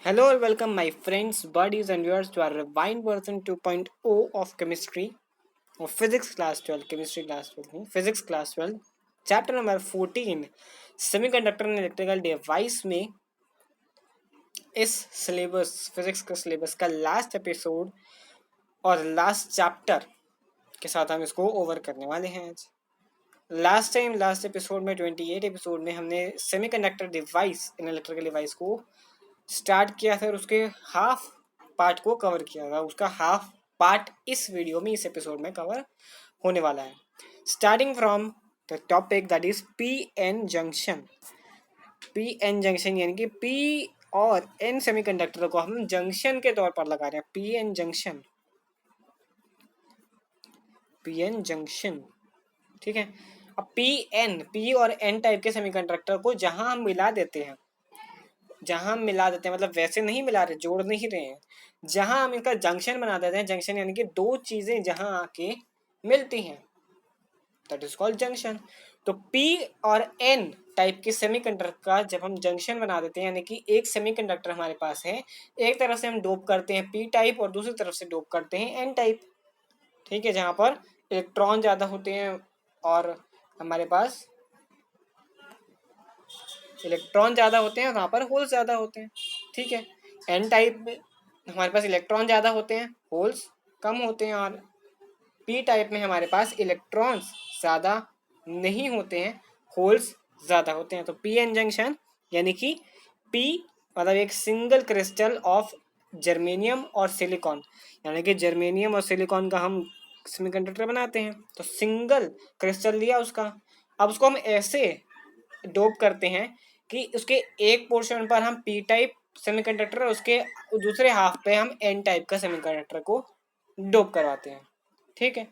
Hello and welcome, my friends, buddies, and viewers to our rewind version 2.0 of chemistry or physics class 12, chemistry class 12, physics class 12, chapter number 14, semiconductor and electrical device में इस syllabus physics के syllabus का last episode और last chapter के साथ हम इसको over करने वाले हैं आज। लास्ट एपिसोड में 28 एपिसोड में हमने semiconductor device in electrical device को स्टार्ट किया, फिर उसके हाफ पार्ट को कवर किया था। उसका हाफ पार्ट इस वीडियो में, इस एपिसोड में कवर होने वाला है। Starting from the topic that is P N junction. P N junction यानी कि पी और एन सेमीकंडक्टर को हम जंक्शन के तौर पर लगा रहे हैं। P N junction, P N junction, ठीक है। अब पी और एन टाइप के सेमीकंडक्टर को जहां हम मिला देते हैं, मतलब वैसे नहीं मिला रहे, जोड़ नहीं रहे हैं, जहां हम इनका जंक्शन बना देते हैं, जंक्शन यानी कि दो चीजें जहां आके मिलती हैं, दैट इज कॉल्ड जंक्शन। तो पी और एन टाइप के सेमीकंडक्टर का जब हम जंक्शन बना देते हैं, यानी कि एक सेमीकंडक्टर हमारे पास है, एक तरफ से हम डोप करते हैं पी टाइप और दूसरी तरफ से डोप करते हैं एन टाइप, ठीक है, जहां पर इलेक्ट्रॉन ज्यादा होते हैं और हमारे पास इलेक्ट्रॉन ज़्यादा होते हैं, वहाँ पर होल्स ज़्यादा होते हैं, ठीक है। एन टाइप में हमारे पास इलेक्ट्रॉन ज़्यादा होते हैं, होल्स कम होते हैं, और पी टाइप में हमारे पास इलेक्ट्रॉन्स ज़्यादा नहीं होते हैं, होल्स ज़्यादा होते हैं। तो पी एन जंक्शन यानी कि पी मतलब एक सिंगल क्रिस्टल ऑफ जर्मेनियम और सिलिकॉन, यानी कि जर्मेनियम और सिलिकॉन का हम सेमीकंडक्टर बनाते हैं। तो सिंगल क्रिस्टल लिया उसका, अब उसको हम ऐसे डोप करते हैं कि उसके एक पोर्शन पर हम पी टाइप सेमीकंडक्टर और उसके दूसरे हाफ पे हम एन टाइप का सेमीकंडक्टर को डोप करवाते हैं, ठीक है।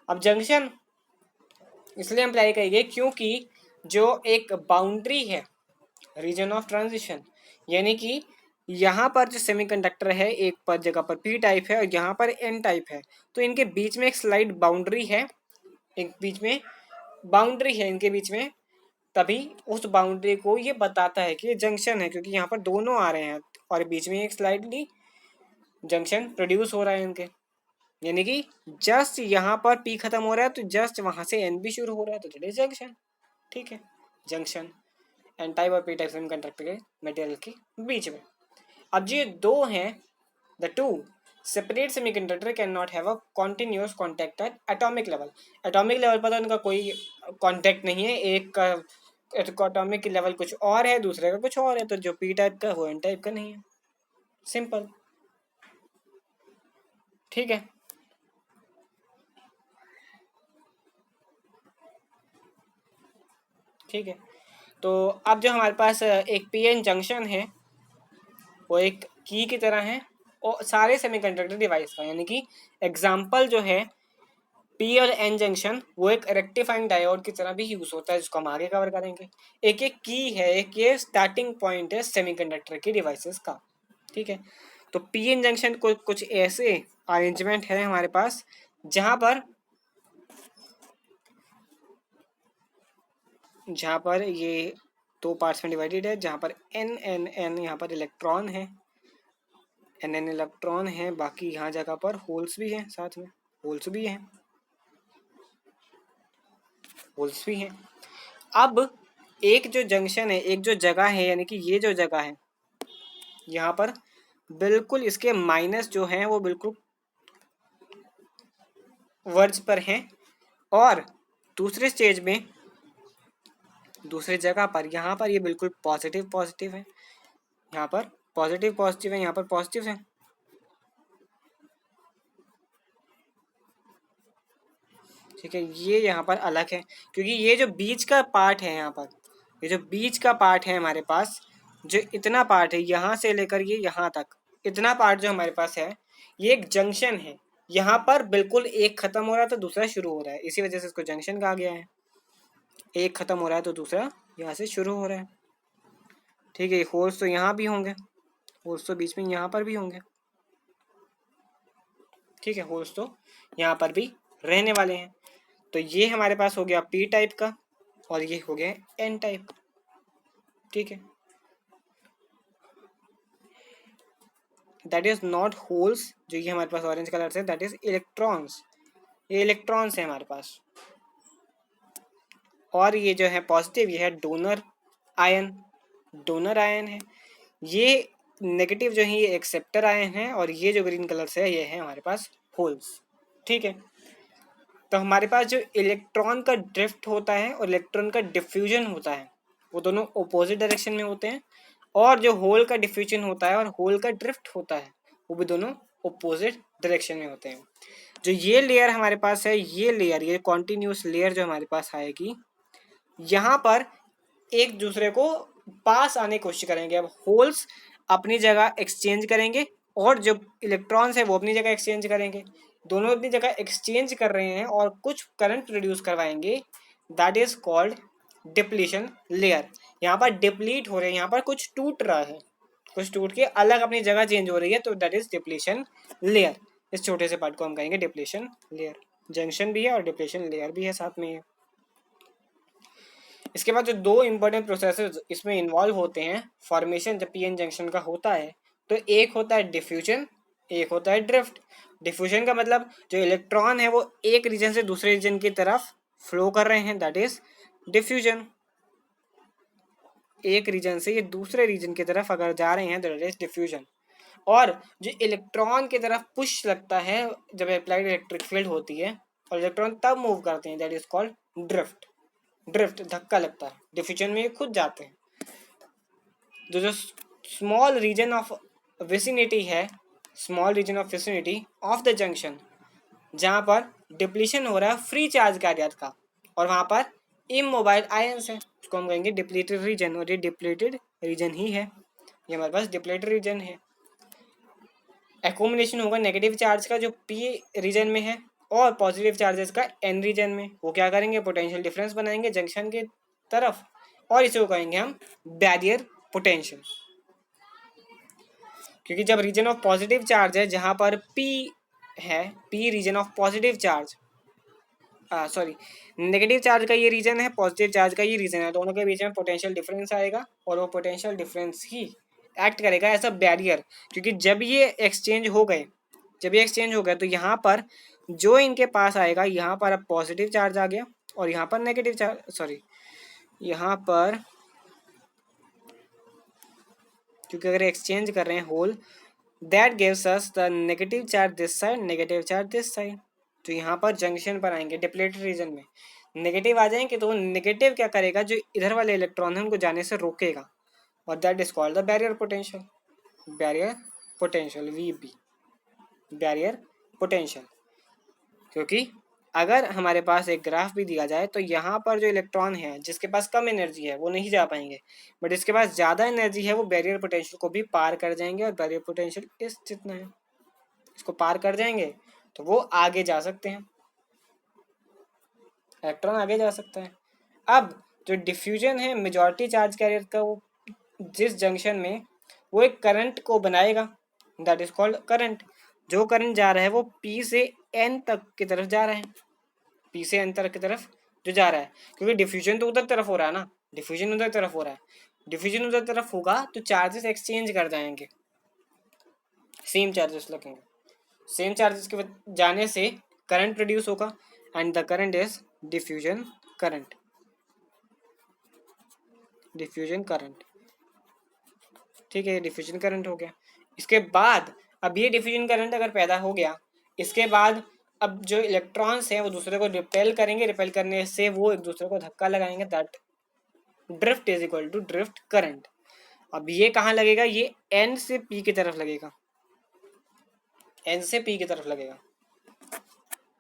अब जंक्शन इसलिए हम अप्लाई करेंगे क्योंकि जो एक बाउंड्री है, रीजन ऑफ ट्रांजिशन, यानी कि यहाँ पर जो सेमीकंडक्टर है एक पर जगह पर पी टाइप है और यहाँ पर एन टाइप है, तो इनके बीच में एक स्लाइड बाउंड्री है, एक बीच में बाउंड्री है इनके बीच में, तभी उस बाउंड्री को ये बताता है कि ये जंक्शन है, क्योंकि यहाँ पर दोनों आ रहे हैं और बीच में एक स्लाइडली जंक्शन प्रोड्यूस हो रहा है इनके, यानी कि जस्ट यहाँ पर पी खत्म हो रहा है तो जस्ट वहां से एन भी शुरू हो रहा है, तो चलिए जंक्शन, ठीक है। जंक्शन एन टाइप और पी टाइप सेमीकंडक्टर के मटेरियल के बीच में। अब ये दो हैं, the two separate semiconductor can not have a continuous contact at atomic level. Atomic level पर तो उनका कोई कॉन्टैक्ट नहीं है, एक का एटॉमिक लेवल कुछ और है, दूसरे का कुछ और है, तो जो पी टाइप का वो एन टाइप का नहीं है, सिंपल, ठीक है। ठीक है, तो अब जो हमारे पास एक पी एन जंक्शन है वो एक की की तरह है और सारे सेमीकंडक्टर डिवाइस का, यानी कि एग्जांपल जो है पी और एन जंक्शन वो एक रेक्टिफाइंग डायोड की तरह भी यूज होता है, जिसको हम आगे कवर करेंगे। एक एक की है, एक ये स्टार्टिंग पॉइंट है सेमीकंडक्टर के डिवाइसेस का, ठीक है। तो पी एन जंक्शन को कुछ ऐसे अरेंजमेंट है हमारे पास जहाँ पर ये दो पार्ट्स में डिवाइडेड है, जहाँ पर एन एन एन यहाँ पर इलेक्ट्रॉन है, एन एन इलेक्ट्रॉन है, बाकी यहाँ जगह पर होल्स भी हैं, साथ में होल्स भी हैं, होल्स भी हैं। अब एक जो जंक्शन है, एक जो जगह है, यानी कि ये जो जगह है यहाँ पर बिल्कुल इसके माइनस जो हैं वो बिल्कुल वर्ज पर हैं, और दूसरे स्टेज में दूसरे जगह पर यहाँ पर ये बिल्कुल पॉजिटिव पॉजिटिव है, यहाँ पर पॉजिटिव पॉजिटिव है, यहाँ पर पॉजिटिव है, ठीक है। ये यहाँ पर अलग है क्योंकि ये जो बीच का पार्ट है, यहाँ पर ये जो बीच का पार्ट है हमारे पास, जो इतना पार्ट है यहाँ से लेकर ये यहाँ तक, इतना पार्ट जो हमारे पास है ये एक जंक्शन है। यहाँ पर बिल्कुल एक खत्म हो रहा है तो दूसरा शुरू हो रहा है, इसी वजह से इसको जंक्शन कहा गया है। एक खत्म हो रहा है तो दूसरा यहाँ से शुरू हो रहा है, ठीक है। होल्स तो यहाँ भी होंगे, होल्स तो बीच में यहाँ पर भी होंगे, ठीक है, होल्स तो यहाँ पर भी रहने वाले हैं। तो ये हमारे पास हो गया पी टाइप का और ये हो गया एन टाइप, ठीक है। दैट इज नॉट होल्स, जो ये हमारे पास ऑरेंज कलर से, दैट इज इलेक्ट्रॉन्स, ये इलेक्ट्रॉन्स है हमारे पास। और ये जो है पॉजिटिव, ये है डोनर आयन, डोनर आयन है। ये नेगेटिव जो है ये एक्सेप्टर आयन है, और ये जो ग्रीन कलर से है ये है हमारे पास होल्स। ठीक है, तो हमारे पास जो इलेक्ट्रॉन का ड्रिफ्ट होता है और इलेक्ट्रॉन का डिफ्यूजन होता है वो दोनों अपोजिट डायरेक्शन में होते हैं, और जो होल का डिफ्यूजन होता है और होल का ड्रिफ्ट होता है वो भी दोनों अपोजिट डायरेक्शन में होते हैं। जो ये लेयर हमारे पास है, ये लेयर, ये कॉन्टिन्यूस लेयर जो हमारे पास आएगी, यहाँ पर एक दूसरे को पास आने की कोशिश करेंगे। अब होल्स अपनी जगह एक्सचेंज करेंगे और जो इलेक्ट्रॉन्स है वो अपनी जगह एक्सचेंज करेंगे, दोनों अपनी जगह एक्सचेंज कर रहे हैं और कुछ करंट प्रोड्यूस करवाएंगे, that is called depletion layer. यहाँ पर डिप्लीट हो रहे हैं, यहाँ पर कुछ टूट रहा है, कुछ टूट के अलग अपनी जगह चेंज हो रही है, तो दैट इज डिप्लीशन लेयर। इस छोटे से पार्ट को हम कहेंगे डिप्लीशन लेयर। जंक्शन भी है और डिप्लीशन लेयर भी है साथ में। इसके बाद जो दो इंपॉर्टेंट प्रोसेसेस इसमें इन्वॉल्व होते हैं फॉर्मेशन जब पीएन जंक्शन का होता है, तो एक होता है डिफ्यूजन, एक होता है ड्रिफ्ट। डिफ्यूजन का मतलब जो इलेक्ट्रॉन है वो एक रीजन से दूसरे रीजन की तरफ फ्लो कर रहे हैं, दैट इज डिफ्यूजन। एक रीजन से ये दूसरे रीजन की तरफ अगर जा रहे हैं तो दैट इज डिफ्यूजन। और जो इलेक्ट्रॉन की तरफ पुश लगता है जब अप्लाइड इलेक्ट्रिक फील्ड होती है और इलेक्ट्रॉन तब मूव करते हैं, that is called drift. Drift धक्का लगता है, डिफ्यूजन में खुद जाते हैं। जो स्मॉल रीजन ऑफ विसिनिटी है, small region of vicinity of the junction, जहाँ पर डिप्लीशन हो रहा है फ्री चार्ज कैरियर का और वहाँ पर इमोबाइल आयंस है, उसको हम कहेंगे डिप्लीटेड रीजन, और ये डिप्लीटेड रीजन ही है, ये हमारे पास डिप्लीटेड रीजन है। एक्यूमुलेशन होगा नेगेटिव चार्ज का जो पी रीजन में है और पॉजिटिव चार्जेस का एन रीजन में। वो क्या करेंगे, पोटेंशियल डिफरेंस बनाएंगे जंक्शन की तरफ, और इसे कहेंगे हम बैरियर पोटेंशियल। क्योंकि जब रीजन ऑफ पॉजिटिव चार्ज है जहां पर पी है, P region of positive charge, sorry negative charge का ये रीजन है, पॉजिटिव चार्ज का ये रीजन है, दोनों के बीच में पोटेंशियल डिफरेंस आएगा और वो पोटेंशियल डिफरेंस ही एक्ट करेगा एज अ बैरियर। क्योंकि जब ये एक्सचेंज हो गए, जब ये एक्सचेंज हो गया तो यहाँ पर जो इनके पास आएगा, यहाँ पर अब पॉजिटिव चार्ज आ गया और यहाँ पर नेगेटिव चार्ज, सॉरी यहाँ पर, क्योंकि अगर एक्सचेंज कर रहे हैं hole, that gives us the negative charge this side, negative charge this side. तो यहाँ पर जंक्शन पर आएंगे डिप्लेटेड रीजन में नेगेटिव आ जाएंगे, तो वो नेगेटिव क्या करेगा, जो इधर वाले इलेक्ट्रॉन है उनको जाने से रोकेगा, और that is called the barrier potential. Barrier potential VB, barrier potential. क्योंकि अगर हमारे पास एक ग्राफ भी दिया जाए तो यहाँ पर जो इलेक्ट्रॉन है जिसके पास कम एनर्जी है वो नहीं जा पाएंगे, बट इसके पास ज़्यादा एनर्जी है वो बैरियर पोटेंशियल को भी पार कर जाएंगे, और बैरियर पोटेंशियल इस जितना है, इसको पार कर जाएंगे तो वो आगे जा सकते हैं, इलेक्ट्रॉन आगे जा सकता है। अब जो डिफ्यूजन है मेजॉरिटी चार्ज कैरियर का, वो जिस जंक्शन में वो एक करंट को बनाएगा, दैट इज कॉल्ड करंट। जो करंट जा रहा है वो P से N तक की तरफ जा रहा है, P से N तक की तरफ जो जा रहा है, क्योंकि डिफ्यूजन तो उधर तरफ हो रहा है ना, डिफ्यूजन उधर तरफ हो रहा है, डिफ्यूजन उधर तरफ होगा तो चार्जेस एक्सचेंज कर जाएंगे, सेम चार्जेस लगेंगे, सेम चार्जेस के जाने से करंट प्रोड्यूस होगा, and the current is diffusion current, diffusion current. ठीक है, डिफ्यूजन करंट हो गया। इसके बाद अब ये डिफ्यूजन करंट अगर पैदा हो गया, इसके बाद अब जो इलेक्ट्रॉन्स हैं वो दूसरे को रिपेल करेंगे, रिपेल करने से वो एक दूसरे को धक्का लगाएंगे, that drift is equal to drift current. अब ये कहाँ लगेगा, ये एन से पी की तरफ लगेगा, एन से पी की तरफ लगेगा,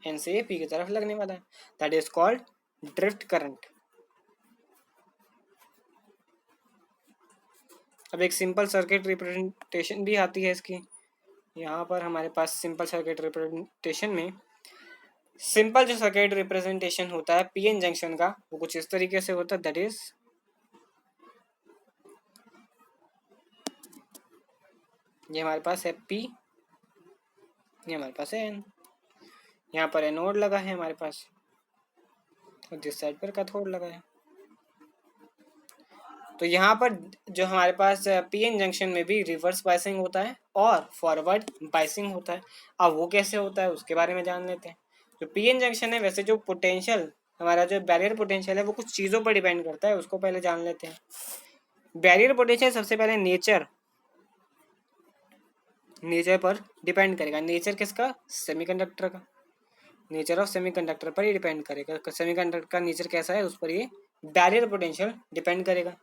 एन से पी की तरफ लगने वाला है, that is called drift current. अब एक सिंपल सर्किट रिप्रेजेंटेशन भी आती है इसकी, यहाँ पर हमारे पास सिंपल सर्किट रिप्रेजेंटेशन में, सिंपल जो सर्किट रिप्रेजेंटेशन होता है पीएन जंक्शन का वो कुछ इस तरीके से होता है, दैट इज ये हमारे पास है P, ये हमारे पास है N, यहाँ पर एनोड लगा है हमारे पास और जिस साइड पर कैथोड लगा है। तो यहाँ पर जो हमारे पास पी एन जंक्शन में भी रिवर्स बाइसिंग होता है और फॉरवर्ड बाइसिंग होता है। अब वो कैसे होता है उसके बारे में जान लेते हैं। जो पी एन जंक्शन है, वैसे जो पोटेंशियल हमारा जो बैरियर पोटेंशियल है वो कुछ चीज़ों पर डिपेंड करता है, उसको पहले जान लेते हैं। बैरियर पोटेंशियल सबसे पहले नेचर पर डिपेंड करेगा। नेचर किसका? सेमीकंडक्टर का। नेचर ऑफ सेमीकंडक्टर पर ही डिपेंड करेगा, सेमीकंडक्टर का नेचर कैसा है उस पर ये बैरियर पोटेंशियल डिपेंड करेगा।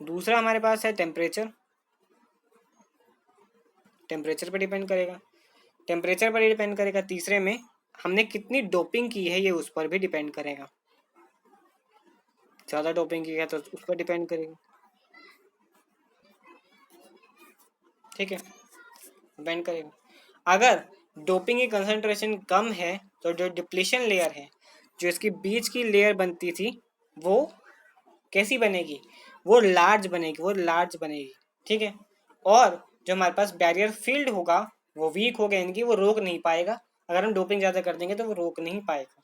दूसरा हमारे पास है टेम्परेचर, टेम्परेचर पर डिपेंड करेगा, टेम्परेचर पर ही डिपेंड करेगा। तीसरे में हमने कितनी डोपिंग की है ये उस पर भी डिपेंड करेगा, ज़्यादा डोपिंग की है तो उस पर डिपेंड करेगा। ठीक है, डिपेंड करेगा। अगर डोपिंग की कंसंट्रेशन कम है तो जो डिप्लीशन लेयर है, जो इसकी बीच की लेयर बनती थी, वो कैसी बनेगी? वो लार्ज बनेगी, वो लार्ज बनेगी। ठीक है, और जो हमारे पास बैरियर फील्ड होगा वो वीक होगा, यानी कि वो रोक नहीं पाएगा। अगर हम डोपिंग ज़्यादा कर देंगे तो वो रोक नहीं पाएगा,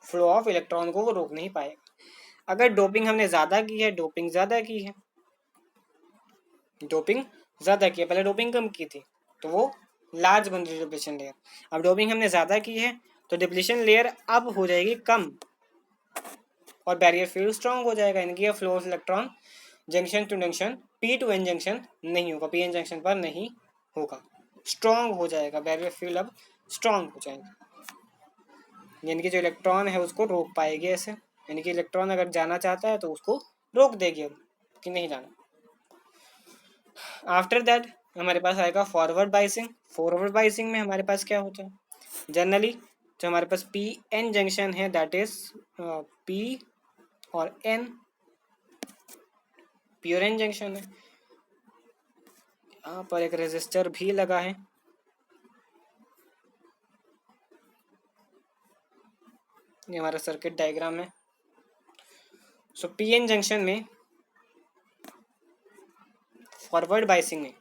फ्लो ऑफ इलेक्ट्रॉन को वो रोक नहीं पाएगा। अगर डोपिंग हमने ज़्यादा की है, डोपिंग ज़्यादा की है, डोपिंग ज़्यादा की है, पहले डोपिंग कम की थी तो वो लार्ज बन रही है डिप्लीशन लेयर। अब डोपिंग हमने ज़्यादा की है तो डिप्लीशन लेयर अब हो जाएगी कम और बैरियर फील्ड स्ट्रॉन्ग हो जाएगा, यानी कि flow of electron junction to junction, P to N junction नहीं होगा, पी एन जंक्शन पर नहीं होगा, स्ट्रॉन्ग हो जाएगा, बैरियर फील्ड अब स्ट्रॉन्ग हो जाएगी, यानी कि जो इलेक्ट्रॉन है उसको रोक पाएगी ऐसे, यानी कि इलेक्ट्रॉन अगर जाना चाहता है तो उसको रोक देगी अब कि नहीं जाना। आफ्टर दैट हमारे पास आएगा फॉरवर्ड बाइसिंग। फॉरवर्ड बाइसिंग में हमारे पास क्या होता है? जनरली जो हमारे पास पी एन जंक्शन है, दैट इज पी और एन, पी और एन जंक्शन है। यहाँ पर एक रेजिस्टर भी लगा है, ये हमारा सर्किट डायग्राम है। सो पी एन जंक्शन में फॉरवर्ड बाइसिंग में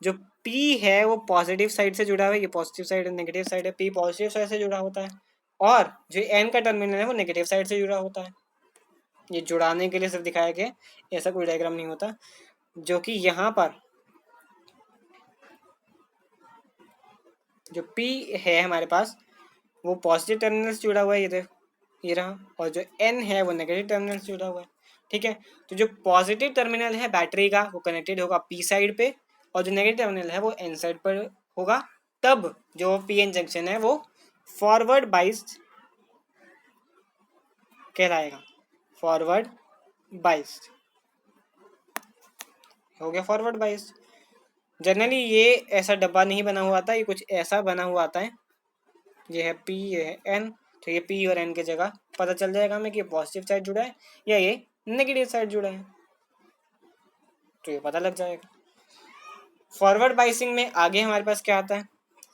जो P है वो पॉजिटिव साइड से जुड़ा हुआ है, ये पॉजिटिव साइड है, नेगेटिव साइड है, P पॉजिटिव साइड से जुड़ा होता है और जो N का टर्मिनल है वो नेगेटिव साइड से जुड़ा होता है। ये जुड़ाने के लिए सिर्फ दिखाया गया, ऐसा कोई डायग्राम नहीं होता। जो कि यहाँ पर जो P है हमारे पास वो पॉजिटिव टर्मिनल से जुड़ा हुआ है, ये रहा, और जो N है वो नेगेटिव टर्मिनल से जुड़ा हुआ है। ठीक है, तो जो पॉजिटिव टर्मिनल है बैटरी का वो कनेक्टेड होगा P साइड पे और जो नेगेटिव टर्मिनल है वो N साइड पर होगा, तब जो पी एन जंक्शन है वो फॉरवर्ड बाइस्ड कहलाएगा। फॉरवर्ड बाइस्ड हो गया, फॉरवर्ड बाइस्ड। जनरली ये ऐसा डब्बा नहीं बना हुआ आता, ये कुछ ऐसा बना हुआ आता है, ये है पी, ये है एन, तो ये पी और एन की जगह पता चल जाएगा हमें कि ये पॉजिटिव साइड जुड़ा है या ये नेगेटिव साइड जुड़ा है, तो ये पता लग जाएगा। फॉरवर्ड बाइसिंग में आगे हमारे पास क्या आता है?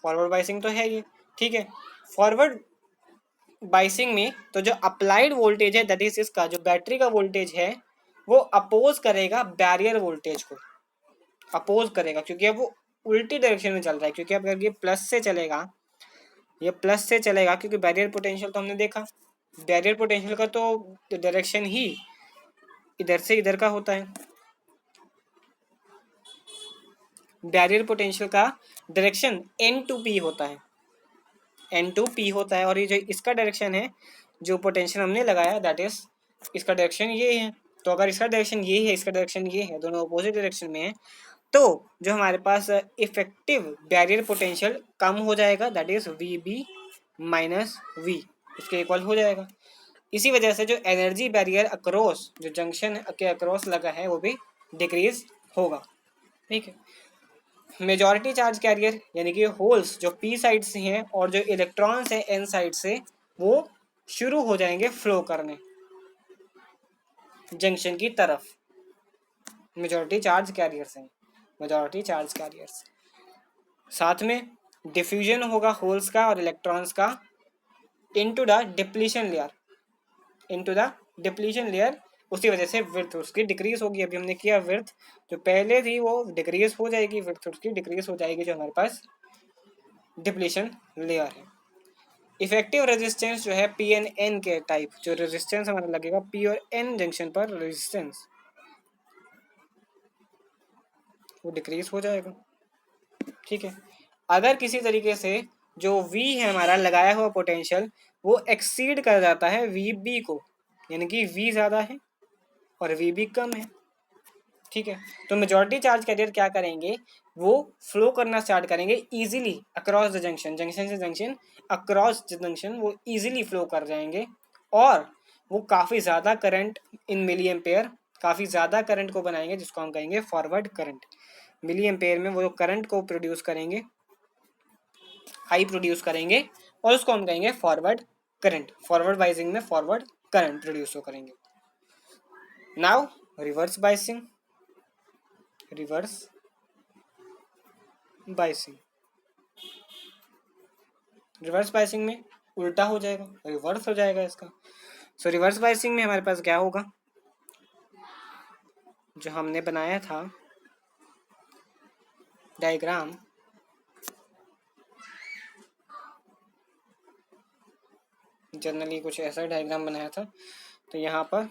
फॉरवर्ड बाइसिंग तो है ये, ठीक है। फॉरवर्ड बाइसिंग में तो जो अप्लाइड वोल्टेज है, दैट इज इसका जो बैटरी का वोल्टेज है वो अपोज करेगा बैरियर वोल्टेज को, अपोज करेगा, क्योंकि अब वो उल्टी डायरेक्शन में चल रहा है। क्योंकि अब अगर ये प्लस से चलेगा, ये प्लस से चलेगा, क्योंकि बैरियर पोटेंशियल तो हमने देखा, बैरियर पोटेंशियल का तो डायरेक्शन ही इधर से इधर का होता है, बैरियर पोटेंशियल का डायरेक्शन एन टू पी होता है, एन टू पी होता है। और ये जो इसका डायरेक्शन है, जो पोटेंशियल हमने लगाया, दैट इज इसका डायरेक्शन ये है। तो अगर इसका डायरेक्शन ये है, इसका डायरेक्शन ये है, दोनों अपोजिट डायरेक्शन में है, तो जो हमारे पास इफेक्टिव बैरियर पोटेंशियल कम हो जाएगा, that is V B minus V, उसके इक्वल हो जाएगा। इसी वजह से जो एनर्जी बैरियर अक्रॉस जो जंक्शन के अक्रॉस लगा है वो भी डिक्रीज होगा। ठीक है, मेजॉरिटी चार्ज कैरियर यानी कि होल्स जो पी साइड से हैं और जो इलेक्ट्रॉन्स हैं एन साइड से, वो शुरू हो जाएंगे फ्लो करने जंक्शन की तरफ। मेजॉरिटी चार्ज कैरियर्स हैं, मेजॉरिटी चार्ज कैरियर्स। साथ में डिफ्यूजन होगा होल्स का और इलेक्ट्रॉन्स का into the depletion layer, into the depletion layer. उसी वजह से विड्थ उसकी डिक्रीज होगी। अभी हमने किया विड्थ जो पहले थी वो डिक्रीज हो जाएगी, विड्थ उसकी डिक्रीज हो जाएगी जो हमारे पास डिप्लीशन लेयर है। इफेक्टिव रेजिस्टेंस जो है पी एन एन के टाइप, जो रेजिस्टेंस हमारा लगेगा पी और एन जंक्शन पर रेजिस्टेंस, वो डिक्रीज हो जाएगा। ठीक है, अगर किसी तरीके से जो V है हमारा लगाया हुआ पोटेंशियल वो एक्सीड कर जाता है VB को, यानी कि V ज़्यादा है और VB कम है। ठीक है, तो मेजॉरिटी चार्ज कैरियर क्या करेंगे, वो फ्लो करना स्टार्ट करेंगे easily across the junction, junction से जंक्शन, अक्रॉस द जंक्शन वो इजीली फ्लो कर जाएंगे और वो काफ़ी ज़्यादा करंट इन मिली एम्पेयर, काफ़ी ज़्यादा करंट को बनाएंगे जिसको हम कहेंगे फॉरवर्ड करंट। मिली एम्पेयर में वो जो करंट को प्रोड्यूस करेंगे, हाई प्रोड्यूस करेंगे और उसको हम कहेंगे फॉरवर्ड करंट। फॉरवर्ड बाइसिंग में फॉरवर्ड करंट प्रोड्यूस करेंगे। Now reverse biasing, reverse biasing, reverse biasing में उल्टा हो जाएगा, रिवर्स हो जाएगा इसका। सो रिवर्स बाइसिंग में हमारे पास क्या होगा, जो हमने बनाया था डायग्राम, जनरली कुछ ऐसा डायग्राम बनाया था, तो यहाँ पर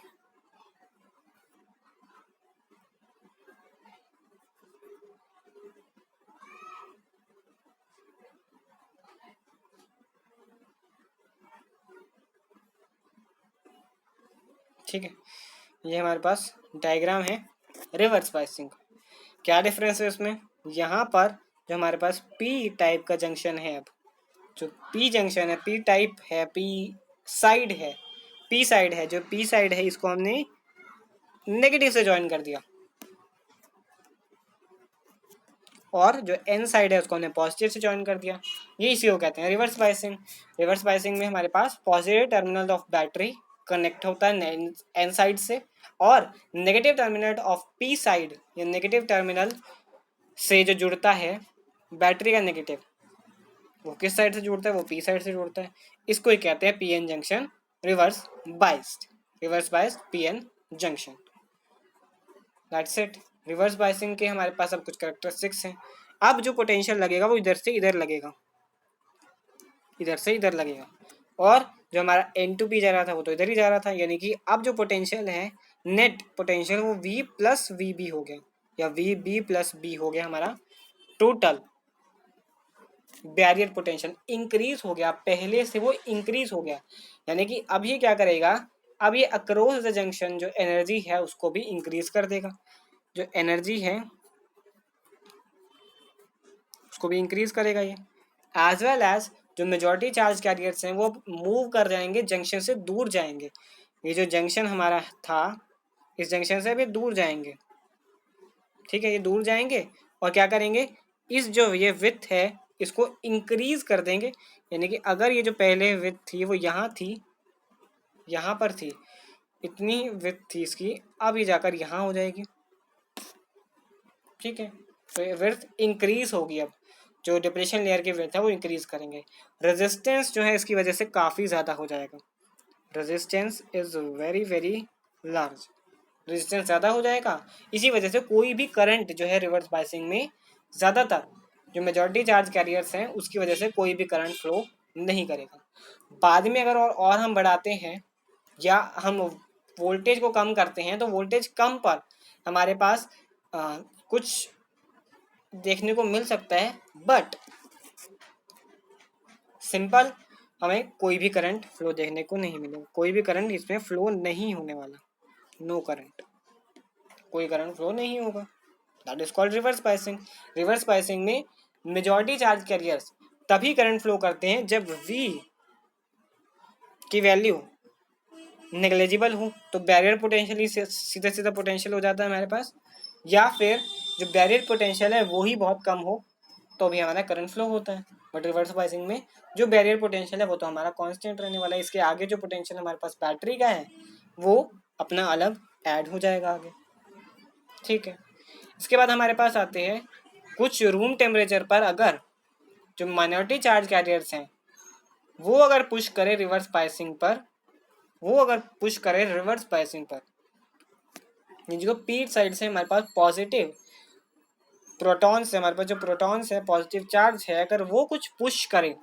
ठीक है, ये हमारे पास डायग्राम है रिवर्स बाइसिंग। क्या डिफरेंस है इसमें, यहाँ पर जो हमारे पास पी टाइप का जंक्शन है, अब जो पी जंक्शन है, पी टाइप है, पी साइड है, पी साइड है, जो पी साइड है इसको हमने नेगेटिव से ज्वाइन कर दिया और जो एन साइड है उसको हमने पॉजिटिव से ज्वाइन कर दिया। ये इसी को कहते हैं रिवर्स बाइसिंग। रिवर्स बाइसिंग में हमारे पास positive terminal of battery connect होता है एन साइड से और negative terminal of P side या नेगेटिव टर्मिनल से जो जुड़ता है बैटरी का नेगेटिव, वो किस साइड से जुड़ता है, वो पी साइड से जुड़ता है। इसको ही कहते हैं P N junction reverse biased, reverse biased P N junction. That's it. Reverse biasing के हमारे पास अब कुछ कैरेक्टरिस्टिक्स हैं। अब जो पोटेंशियल लगेगा वो इधर से इधर लगेगा, इधर से इधर लगेगा, और जो हमारा एन टू पी जा रहा था वो तो इधर ही जा रहा था, यानी कि अब जो पोटेंशियल है नेट पोटेंशियल वो V प्लस वी बी हो गया या वी बी प्लस बी हो गया। हमारा टोटल बैरियर पोटेंशियल इंक्रीज हो गया, पहले से वो इंक्रीज हो गया, यानी कि अब ये क्या करेगा, अब ये अक्रॉस द जंक्शन जो एनर्जी है उसको भी इंक्रीज कर देगा, जो एनर्जी है उसको भी इंक्रीज करेगा ये, एज वेल एज जो मेजॉरिटी चार्ज कैरियर्स हैं वो मूव कर जाएंगे, जंक्शन से दूर जाएंगे। ये जो जंक्शन हमारा था इस जंक्शन से अभी दूर जाएंगे। ठीक है, ये दूर जाएंगे और क्या करेंगे, इस जो ये विड्थ है इसको इंक्रीज कर देंगे, यानी कि अगर ये जो पहले विड्थ थी वो यहाँ थी, यहाँ पर थी, इतनी विड्थ थी इसकी, अब ये जाकर यहाँ हो जाएगी। ठीक है, तो ये विड्थ इंक्रीज होगी, अब जो डिप्रेशन लेयर की विड्थ है वो इंक्रीज करेंगे। रेजिस्टेंस जो है इसकी वजह से काफ़ी ज़्यादा हो जाएगा, resistance is very very large, resistance ज़्यादा हो जाएगा, इसी वजह से कोई भी करंट जो है रिवर्स बाइसिंग में ज़्यादातर जो मेजॉरिटी चार्ज कैरियर्स हैं उसकी वजह से कोई भी करंट फ्लो नहीं करेगा। बाद में अगर और हम बढ़ाते हैं या हम वोल्टेज को कम करते हैं तो वोल्टेज कम पर हमारे पास कुछ देखने को मिल सकता है, बट सिंपल हमें कोई भी करंट फ्लो देखने को नहीं मिलेगा, कोई भी करंट इसमें फ्लो नहीं होने वाला, नो करंट, कोई करंट फ्लो नहीं होगा। That is called reverse biasing. Reverse biasing में मेजॉरिटी चार्ज कैरियर्स तभी करंट फ्लो करते हैं जब V की वैल्यू नेग्लेजिबल हो, तो बैरियर पोटेंशियल ही सीधा सीधा पोटेंशियल हो जाता है हमारे पास, या फिर जो बैरियर पोटेंशियल है वो ही बहुत कम हो तो भी हमारा करंट फ्लो होता है। बट रिवर्स बाइसिंग में जो बैरियर पोटेंशियल है वो तो हमारा कांस्टेंट रहने वाला है, इसके आगे जो पोटेंशियल हमारे पास बैटरी का है वो अपना अलग ऐड हो जाएगा आगे। ठीक है, इसके बाद हमारे पास आते हैं कुछ रूम टेम्परेचर पर अगर जो माइनॉरिटी चार्ज कैरियर्स हैं वो अगर पुश करे रिवर्स बाइसिंग पर, वो अगर पुश करे रिवर्स बाइसिंग पर, जो पी साइड से हमारे पास पॉजिटिव प्रोटॉन्स है, हमारे पास जो प्रोटॉन्स है पॉजिटिव चार्ज है, अगर वो कुछ पुश करे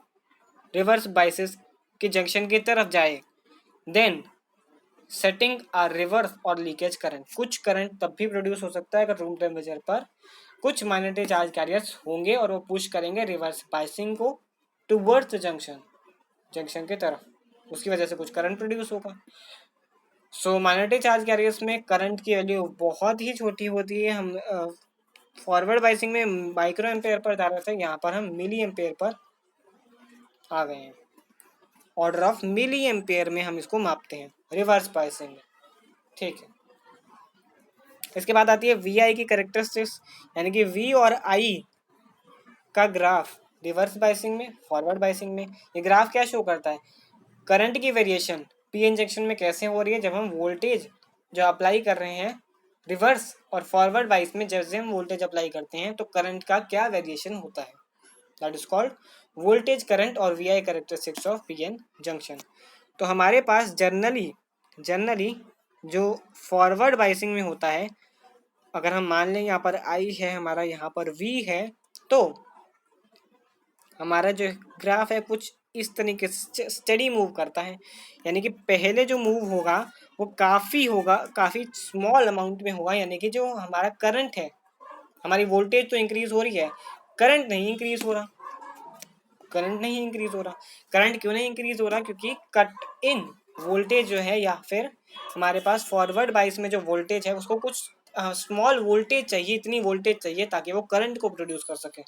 रिवर्स बाइसिस के जंक्शन की तरफ जाए, देन सेटिंग आ रिवर्स और लीकेज करंट, कुछ करंट तब भी प्रोड्यूस हो सकता है अगर रूम टेम्परेचर पर कुछ माइनॉरिटी चार्ज कैरियर्स होंगे और वो पुश करेंगे रिवर्स बायसिंग को टुवर्ड्स जंक्शन की तरफ, उसकी वजह से कुछ करंट प्रोड्यूस होगा। सो माइनॉरिटी चार्ज कैरियर्स में करंट की वैल्यू बहुत ही छोटी होती है। हम फॉरवर्ड बायसिंग में माइक्रो एम्पेयर पर जा रहे थे, यहाँ पर हम मिली एम्पेयर पर आ गए हैं। ऑर्डर ऑफ मिली एम्पेयर में हम इसको मापते हैं रिवर्स बायसिंग में, ठीक है। इसके बाद आती है वी आई की करेक्टरिस्टिक्स, यानी कि वी और आई का ग्राफ रिवर्स बायसिंग में, फॉरवर्ड बायसिंग में। ये ग्राफ क्या शो करता है, करंट की वेरिएशन पी इंजेक्शन में कैसे हो रही है जब हम वोल्टेज जो अप्लाई कर रहे हैं रिवर्स और फॉरवर्ड बाइस में जैसे हम वोल्टेज अप्लाई करते हैं तो करंट का क्या वेरिएशन होता है। That is called voltage current और V I characteristics of P N junction. तो हमारे पास जनरली जो फॉरवर्ड बाइसिंग में होता है, अगर हम मान लें यहाँ पर आई है हमारा, यहाँ पर वी है, तो हमारा जो ग्राफ है कुछ इस तरीके से स्टडी मूव करता है। यानी कि पहले जो मूव होगा वो काफ़ी स्मॉल अमाउंट में होगा, यानी कि जो हमारा करंट है, हमारी वोल्टेज तो इंक्रीज हो रही है, करंट नहीं इंक्रीज हो रहा। करंट क्यों नहीं इंक्रीज हो रहा, क्योंकि कट इन वोल्टेज जो है, या फिर हमारे पास फॉरवर्ड बाइस में जो वोल्टेज है उसको कुछ स्मॉल वोल्टेज चाहिए, इतनी वोल्टेज चाहिए ताकि वो करंट को प्रोड्यूस कर सके,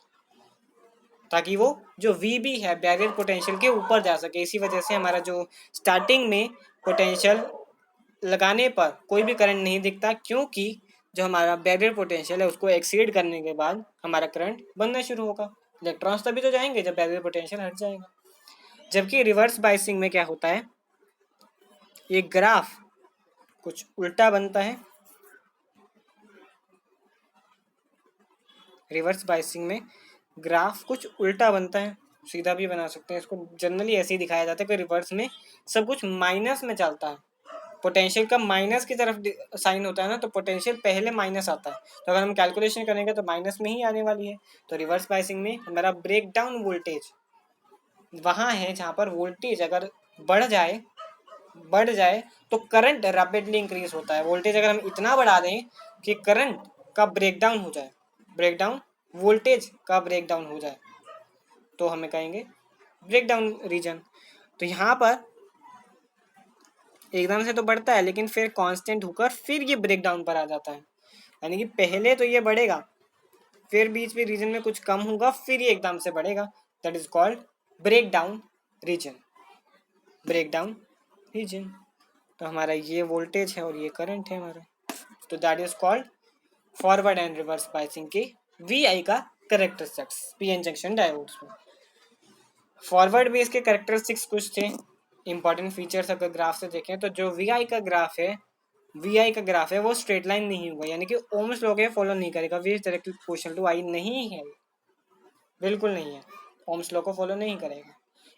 ताकि वो जो VB है बैरियर पोटेंशियल के ऊपर जा सके। इसी वजह से हमारा जो स्टार्टिंग में पोटेंशियल लगाने पर कोई भी करंट नहीं दिखता, क्योंकि जो हमारा बैरियर पोटेंशियल है उसको एक्सीड करने के बाद हमारा करंट बनना शुरू होगा। इलेक्ट्रॉन्स तभी तो जाएंगे जब बैरियर पोटेंशियल हट जाएगा। जबकि रिवर्स बाइसिंग में क्या होता है, ये ग्राफ कुछ उल्टा बनता है। रिवर्स बाइसिंग में ग्राफ कुछ उल्टा बनता है, सीधा भी बना सकते हैं इसको, जनरली ऐसे ही दिखाया जाता है कि रिवर्स में सब कुछ माइनस में चलता है, पोटेंशियल का माइनस की तरफ साइन होता है ना, तो पोटेंशियल पहले माइनस आता है, तो अगर हम कैलकुलेशन करेंगे तो माइनस में ही आने वाली है। तो रिवर्स बाइसिंग में हमारा ब्रेक डाउन वोल्टेज वहाँ है जहाँ पर वोल्टेज अगर बढ़ जाए तो करंट रैपिडली इंक्रीज होता है। वोल्टेज अगर हम इतना बढ़ा दें कि करंट का ब्रेकडाउन हो जाए, वोल्टेज का ब्रेकडाउन हो जाए, तो हमें कहेंगे ब्रेकडाउन रीजन। तो यहाँ पर एकदम से तो बढ़ता है लेकिन फिर कांस्टेंट होकर फिर ये ब्रेकडाउन पर आ जाता है, यानी कि पहले तो ये बढ़ेगा, फिर बीच में रीजन में कुछ कम होगा, फिर ये एकदम से बढ़ेगा। That is called breakdown region. तो हमारा ये वोल्टेज है और ये करंट है हमारा, तो that is called forward and reverse biasing की VI का करेक्टरिस्टिक्स पीएन जंक्शन डायोड्स में। फॉरवर्ड बेस के करेक्टरिस्टिक्स कुछ थे इंपॉर्टेंट फीचर्स। अगर ग्राफ से देखें तो जो VI का ग्राफ है वो स्ट्रेट लाइन नहीं होगा, यानी कि ओम्स लॉ के फॉलो नहीं करेगा। V directly proportional to I नहीं है, बिल्कुल नहीं है, ओम्स लॉ को फॉलो नहीं करेगा।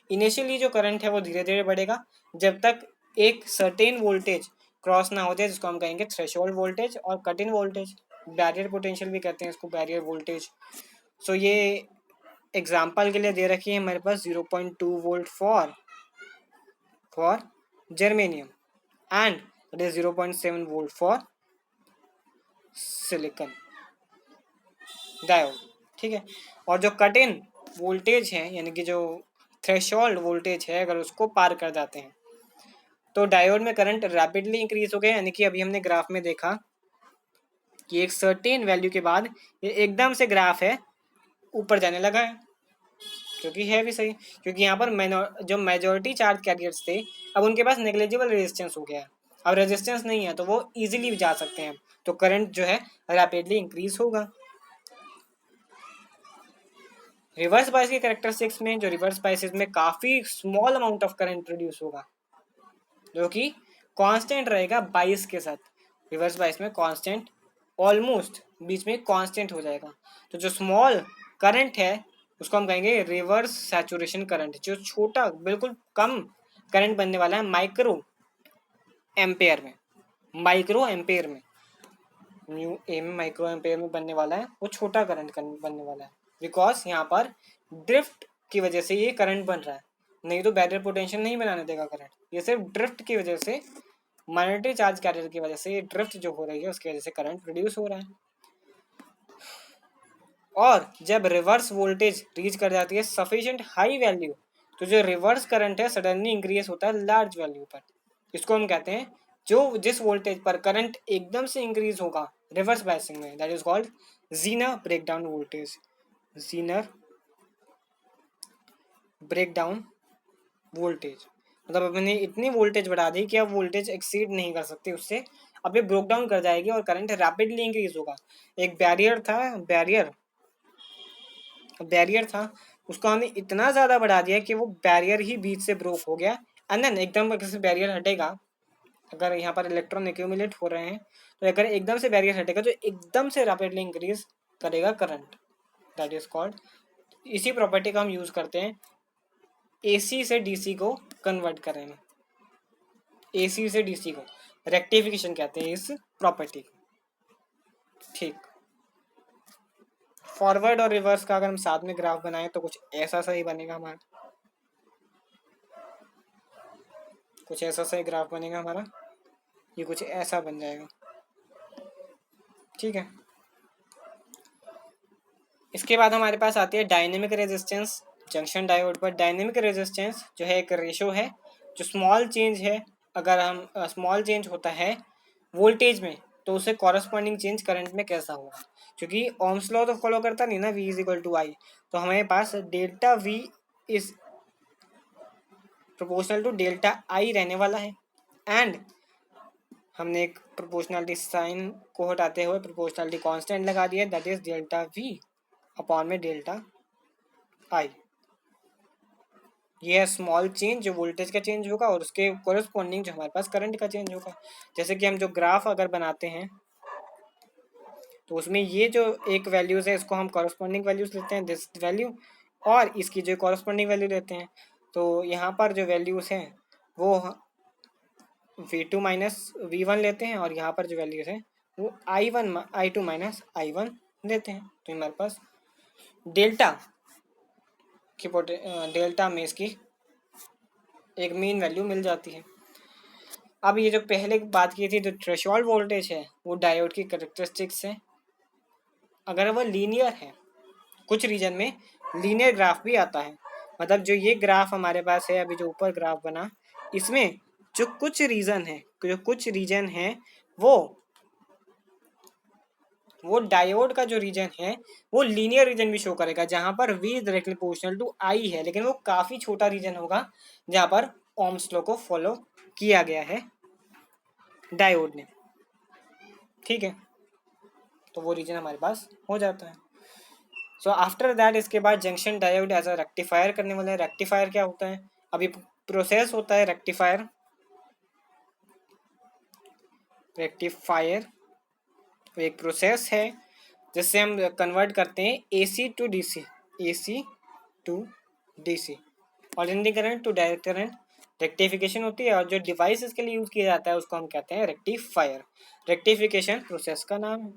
इनिशियली जो करंट है वो धीरे धीरे बढ़ेगा जब तक एक सर्टेन वोल्टेज क्रॉस ना हो जाए, जिसको हम कहेंगे थ्रेशोल्ड वोल्टेज और cut in voltage, barrier potential भी कहते हैं इसको, बैरियर वोल्टेज। सो ये एग्जाम्पल के लिए दे रखी है हमारे पास 0.2 volt for germanium and it is 0.7 volt for silicon diode, ठीक है। और जो कट इन वोल्टेज है, यानी कि जो थ्रेशोल्ड वोल्टेज है, अगर उसको पार कर जाते हैं तो डायोड में करंट रैपिडली इंक्रीज हो गया, यानी कि अभी हमने ग्राफ में देखा कि एक सर्टेन वैल्यू के बाद ये एकदम से ग्राफ है ऊपर जाने लगा है, क्योंकि है भी सही, क्योंकि यहाँ पर जो मेजॉरिटी चार्ज कैरियर्स थे अब उनके पास नेग्लिजिबल रेजिस्टेंस हो गया है, अब रेजिस्टेंस नहीं है तो वो इजीली जा सकते हैं, तो करंट जो है रैपिडली इंक्रीज होगा। रिवर्स बायस के कैरेक्टरिस्टिक्स में, जो रिवर्स बायसेस में काफ़ी small amount of current produce होगा जो कि कांस्टेंट रहेगा बाइस के साथ। रिवर्स बाइस में कांस्टेंट ऑलमोस्ट बीच में कांस्टेंट हो जाएगा, तो जो स्मॉल करंट है उसको हम कहेंगे रिवर्स सैचुरेशन करंट। जो छोटा बिल्कुल कम करंट बनने वाला है माइक्रो एम्पेयर में म्यू ए में माइक्रो एम्पेयर में बनने वाला है, वो छोटा करंट बनने वाला है, बिकॉज यहाँ पर ड्रिफ्ट की वजह से ये करंट बन रहा है, नहीं तो बैरियर पोटेंशियल नहीं बनाने देगा करंट। ये सिर्फ ड्रिफ्ट की वजह से, माइनॉरिटी चार्ज कैरियर की वजह से, ये ड्रिफ्ट जो हो रही है उसकी वजह से करंट प्रोड्यूस हो रहा है। और जब रिवर्स वोल्टेज रीच कर जाती है सफिशिएंट हाई वैल्यू, तो जो रिवर्स करंट है सडनली इंक्रीज होता है लार्ज वैल्यू पर। इसको हम कहते हैं जो जिस वोल्टेज पर करंट एकदम से इंक्रीज होगा रिवर्स बायसिंग में, that is called Zener breakdown voltage. Zener breakdown voltage मतलब अपने इतनी वोल्टेज बढ़ा दी कि अब वोल्टेज एक्सीड नहीं कर सकती उससे, अब ये ब्रेक डाउन कर जाएगी और करंट रैपिडली इंक्रीज होगा। एक बैरियर था उसको हमने इतना ज़्यादा बढ़ा दिया कि वो बैरियर ही बीच से ब्रोक हो गया। एंड देन एकदम से बैरियर हटेगा, अगर यहाँ पर इलेक्ट्रॉन एक्यूमुलेट हो रहे हैं तो अगर एकदम से बैरियर हटेगा तो एकदम से रैपिडली इंक्रीज करेगा करंट, दैट इज कॉल्ड। इसी प्रॉपर्टी का हम यूज़ करते हैं एसी से डीसी को कन्वर्ट करेंगे। एसी से डीसी को रेक्टिफिकेशन कहते हैं इस प्रॉपर्टी को। ठीक, फॉरवर्ड और रिवर्स का अगर हम साथ में ग्राफ बनाएं तो कुछ ऐसा सही बनेगा हमारा, कुछ ऐसा सही ग्राफ बनेगा हमारा, ये कुछ ऐसा बन जाएगा। ठीक है, इसके बाद हमारे पास आती है डायनेमिक रेजिस्टेंस जंक्शन डायोड पर। डायनेमिक रेजिस्टेंस जो है एक रेशो है, जो स्मॉल चेंज है, अगर हम स्मॉल चेंज होता है वोल्टेज में तो उसे कॉरस्पॉन्डिंग चेंज करंट में कैसा होगा, क्योंकि ओम्स लॉ तो फॉलो करता नहीं ना, V is equal to I, तो हमारे पास delta V is proportional to delta I रहने वाला है। एंड हमने एक प्रोपोर्शनलिटी साइन को हटाते हुए प्रोपोर्शनलिटी कांस्टेंट लगा दिया, that is delta V upon में डेल्टा आई। ये है स्मॉल चेंज जो वोल्टेज का चेंज होगा और उसके कोरस्पॉन्डिंग जो हमारे पास करंट का चेंज होगा। जैसे कि हम जो ग्राफ अगर बनाते हैं तो उसमें ये जो एक वैल्यूज़ है इसको हम कॉरस्पॉन्डिंग वैल्यूज़ लेते हैं, दिस वैल्यू, और इसकी जो कॉरस्पॉन्डिंग वैल्यू लेते हैं। तो यहाँ पर जो वैल्यूज़ हैं वो V2 माइनस V1 लेते हैं और यहाँ पर जो वैल्यूज़ हैं वो I2 माइनस I1 लेते हैं। तो हमारे पास डेल्टा डेल्टा में इसकी एक मीन वैल्यू मिल जाती है। अब ये जो पहले बात की थी जो थ्रेशोल्ड वोल्टेज है वो डायोड की कैरेक्टरिस्टिक्स है, अगर वह लीनियर है, कुछ रीजन में लीनियर ग्राफ भी आता है, मतलब जो ये ग्राफ हमारे पास है अभी जो ऊपर ग्राफ बना, इसमें जो कुछ रीजन है वो डायोड का जो रीजन है वो लीनियर रीजन भी शो करेगा, जहां पर V directly proportional to I है, लेकिन वो काफी छोटा रीजन होगा जहां पर ओम्स लॉ को फॉलो किया गया है डायोड ने। ठीक है, तो वो रीजन हमारे पास हो जाता है। सो आफ्टर दैट इसके बाद junction diode as a rectifier करने वाला है। रेक्टिफायर क्या होता है, अभी प्रोसेस होता है रेक्टिफायर एक प्रोसेस है जिससे हम कन्वर्ट करते हैं AC to DC, ordinary current to direct current, rectification होती है। और जो डिवाइस इसके लिए यूज किया जाता है उसको हम कहते हैं रेक्टिफायर। रेक्टिफिकेशन प्रोसेस का नाम है,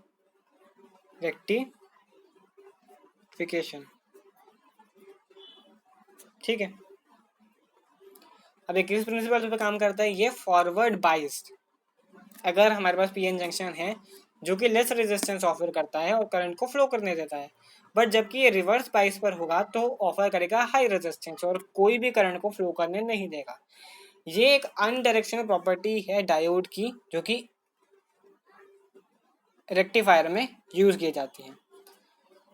रेक्टिफिकेशन। ठीक है, अब ये किस प्रिंसिपल पे काम करता है, ये फॉरवर्ड बाइस्ड। अगर हमारे पास पीएन जंक्शन है जो कि लेस रेजिस्टेंस ऑफर करता है और करंट को फ्लो करने देता है, बट जबकि ये रिवर्स बाइस पर होगा तो ऑफर करेगा हाई रेजिस्टेंस और कोई भी करंट को फ्लो करने नहीं देगा। ये एक अनडायरेक्शनल प्रॉपर्टी है डायोड की जो कि रेक्टिफायर में यूज की जाती है।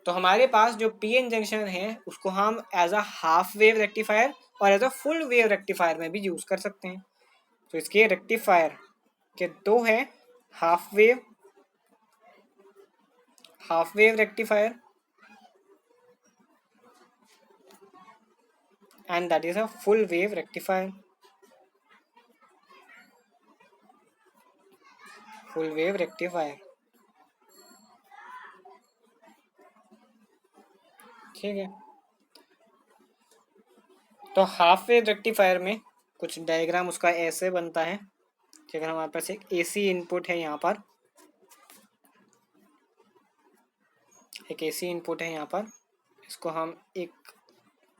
तो हमारे पास जो पीएन जंक्शन है उसको हम as a half wave rectifier और as a full wave rectifier में भी यूज कर सकते हैं। तो इसके रेक्टिफायर के दो है, half wave rectifier and that is a full wave rectifier. Full wave rectifier, ठीक है। तो हाफ वेव रेक्टिफायर में कुछ डायग्राम उसका ऐसे बनता है कि अगर हमारे पास एक AC इनपुट है, यहाँ पर एक AC इनपुट है, यहाँ पर इसको हम एक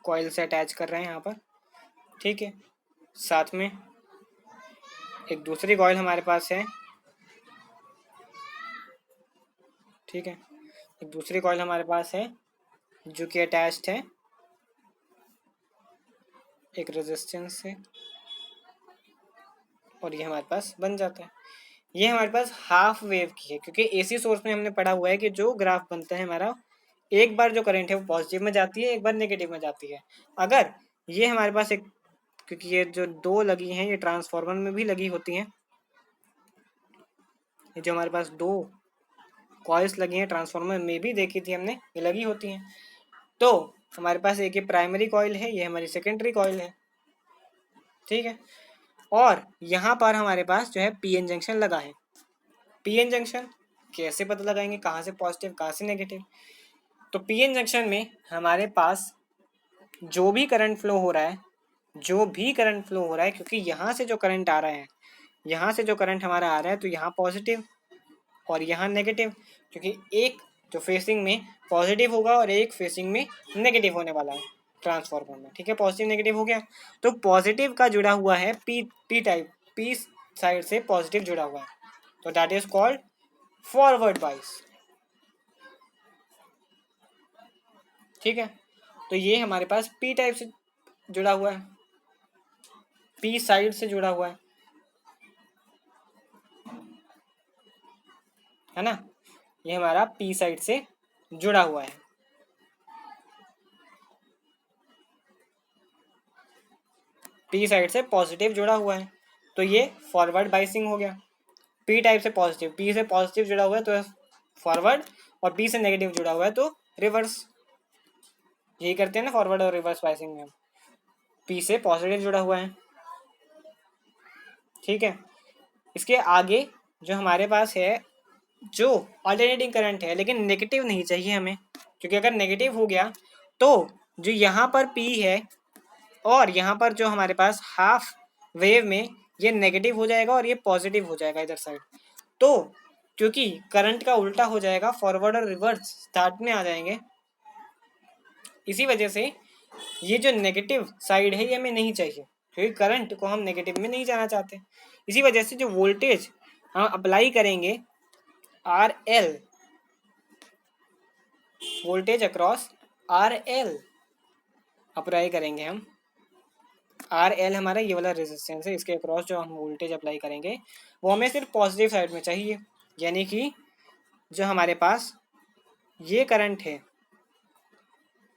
कॉइल से अटैच कर रहे हैं यहाँ पर, ठीक है। साथ में एक दूसरी कॉइल हमारे पास है, ठीक है। एक दूसरी कॉइल हमारे पास है जो कि अटैच्ड है एक रेजिस्टेंस से, और ये हमारे पास बन जाता है। ये हमारे पास हाफ वेव की है, क्योंकि एसी सोर्स में हमने पढ़ा हुआ है कि जो ग्राफ बनता है हमारा, एक बार जो करंट है वो पॉजिटिव में जाती है, एक बार नेगेटिव में जाती है। अगर ये हमारे पास एक, क्योंकि ये जो दो लगी हैं ये ट्रांसफार्मर में भी लगी होती हैं, ये जो हमारे पास दो कॉइल्स लगी हैं ट्रांसफार्मर में भी देखी थी हमने, ये लगी होती हैं। तो हमारे पास एक ये प्राइमरी कॉइल है, ये हमारी सेकेंडरी कॉइल है, ठीक है। और यहाँ पर हमारे पास जो है पीएन जंक्शन लगा है। पीएन जंक्शन कैसे पता लगाएंगे, कहाँ से पॉजिटिव कहाँ से नेगेटिव? तो पीएन जंक्शन में हमारे पास जो भी करंट फ्लो हो रहा है, क्योंकि यहाँ से जो करंट आ रहा है, यहाँ से जो करंट हमारा आ रहा है, तो यहाँ पॉजिटिव और यहाँ नेगेटिव, क्योंकि एक जो फेसिंग में पॉजिटिव होगा और एक फेसिंग में नेगेटिव होने वाला है ट्रांसफार्मर में, ठीक है। पॉजिटिव नेगेटिव हो गया, तो पॉजिटिव का जुड़ा हुआ है पी टाइप, पी साइड से पॉजिटिव जुड़ा हुआ है, तो दैट इज कॉल्ड फॉरवर्ड बाइस, ठीक है। तो ये हमारे पास पी टाइप से जुड़ा हुआ है, पी साइड से जुड़ा हुआ है ना, ये हमारा पी साइड से जुड़ा हुआ है। पी साइड से पॉजिटिव जुड़ा हुआ है, तो ये फॉरवर्ड बाइसिंग हो गया। पी टाइप से पॉजिटिव, पी से पॉजिटिव जुड़ा हुआ है तो फॉरवर्ड, और पी से नेगेटिव जुड़ा हुआ है तो रिवर्स। यही करते हैं ना फॉरवर्ड और रिवर्स बाइसिंग में। पी से पॉजिटिव जुड़ा हुआ है, ठीक है। इसके आगे जो हमारे पास है, जो अल्टरनेटिंग करंट है, लेकिन नेगेटिव नहीं चाहिए हमें, क्योंकि अगर नेगेटिव हो गया तो जो यहाँ पर पी है और यहाँ पर जो हमारे पास हाफ वेव में ये नेगेटिव हो जाएगा और ये पॉजिटिव हो जाएगा इधर साइड। तो क्योंकि करंट का उल्टा हो जाएगा, फॉरवर्ड और रिवर्स स्टार्ट में आ जाएंगे, इसी वजह से ये जो नेगेटिव साइड है ये हमें नहीं चाहिए, क्योंकि करंट को हम नेगेटिव में नहीं जाना चाहते। इसी वजह से जो वोल्टेज हम अप्लाई करेंगे R L, voltage across R L apply करेंगे हम। आर एल हमारा ये वाला रेजिस्टेंस है, इसके अक्रॉस जो हम वोल्टेज अप्लाई करेंगे वो हमें सिर्फ पॉजिटिव साइड में चाहिए, यानी कि जो हमारे पास ये करंट है,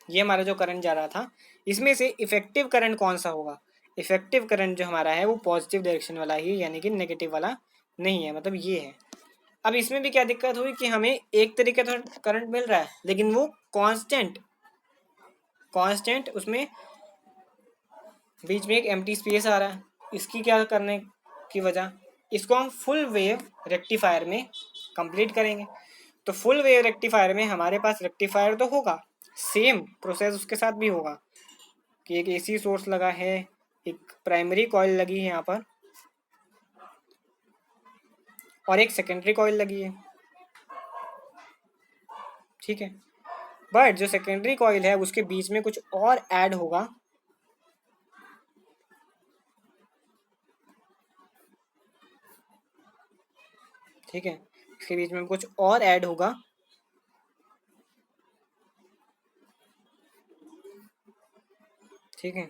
ये हमारा जो करंट जा रहा था, इसमें से इफेक्टिव करंट कौन सा होगा? इफेक्टिव करंट जो हमारा है वो पॉजिटिव डायरेक्शन वाला ही, यानी कि नेगेटिव वाला नहीं है, मतलब ये है। अब इसमें भी क्या दिक्कत हुई कि हमें एक तरीके का करंट मिल रहा है, लेकिन वो कांस्टेंट उसमें बीच में एक एम्प्टी स्पेस आ रहा है। इसकी क्या करने की वजह, इसको हम फुल वेव रेक्टिफायर में कंप्लीट करेंगे। तो फुल वेव रेक्टिफायर में हमारे पास रेक्टिफायर तो होगा, सेम प्रोसेस उसके साथ भी होगा कि एक एसी सोर्स लगा है, एक प्राइमरी कॉइल लगी है यहाँ पर, और एक सेकेंडरी कॉइल लगी है, ठीक है। बट जो सेकेंडरी कॉइल है उसके बीच में कुछ और ऐड होगा, ठीक है, इसके बीच में कुछ और ऐड होगा, ठीक है।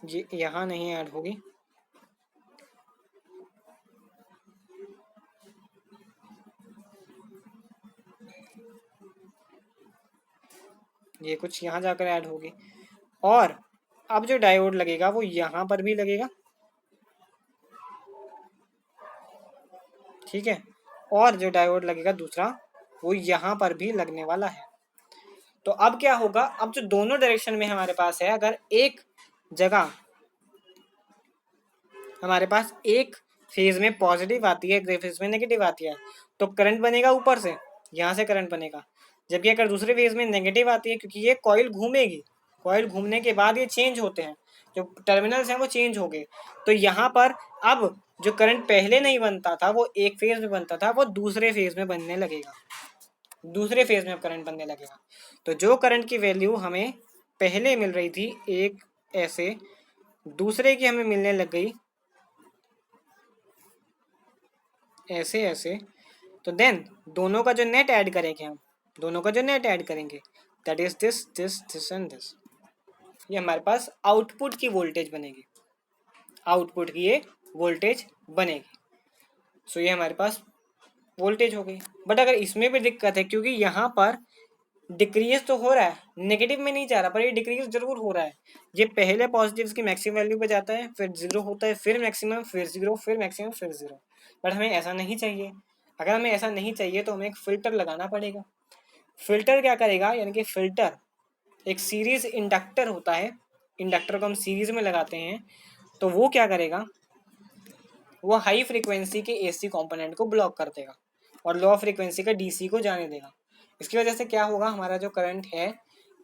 ये यहाँ नहीं ऐड होगी, ये कुछ यहाँ जाकर ऐड होगी। और अब जो डायोड लगेगा वो यहाँ पर भी लगेगा, ठीक है। और जो डायोड लगेगा दूसरा वो यहाँ पर भी लगने वाला है। तो अब क्या होगा, अब जो दोनों डायरेक्शन में हमारे पास है, अगर एक जगह हमारे पास एक फेज में पॉजिटिव आती है, एक फेज में नेगेटिव आती है, तो करंट बनेगा ऊपर से, यहाँ से करंट बनेगा। जबकि अगर दूसरे फेज में नेगेटिव आती है, क्योंकि ये कॉइल घूमेगी, कॉइल घूमने के बाद ये चेंज होते हैं, जो टर्मिनल्स हैं वो चेंज हो गए, तो यहाँ पर अब जो करंट पहले नहीं बनता था वो एक फेज में बनता था, वो दूसरे फेज में बनने लगेगा, दूसरे फेज में अब करंट बनने लगेगा। तो जो करंट की वैल्यू हमें पहले मिल रही थी एक ऐसे, दूसरे की हमें मिलने लग गई ऐसे ऐसे, तो देन दोनों का जो नेट ऐड करेंगे हम, दोनों का जो नेट ऐड करेंगे that is this this this and this, ये हमारे पास आउटपुट की वोल्टेज बनेगी, आउटपुट की ये वोल्टेज बनेगी। सो ये हमारे पास वोल्टेज हो गई। बट अगर इसमें भी दिक्कत है क्योंकि यहाँ पर डिक्रीज तो हो रहा है, नेगेटिव में नहीं जा रहा, पर ये डिक्रीज जरूर हो रहा है। ये पहले पॉजिटिव की मैक्सिमम वैल्यू पे जाता है, फिर जीरो होता है, फिर मैक्सिमम, फिर जीरो, फिर मैक्सिमम, फिर जीरो। बट हमें ऐसा नहीं चाहिए। अगर हमें ऐसा नहीं चाहिए तो हमें एक फिल्टर लगाना पड़ेगा। फिल्टर क्या करेगा, यानी कि फिल्टर एक सीरीज इंडक्टर होता है, इंडक्टर को हम सीरीज में लगाते हैं, तो वो क्या करेगा, वो हाई फ्रीक्वेंसी के एसी कंपोनेंट को ब्लॉक कर देगा और लो फ्रीक्वेंसी का डीसी को जाने देगा। इसकी वजह से क्या होगा, हमारा जो करंट है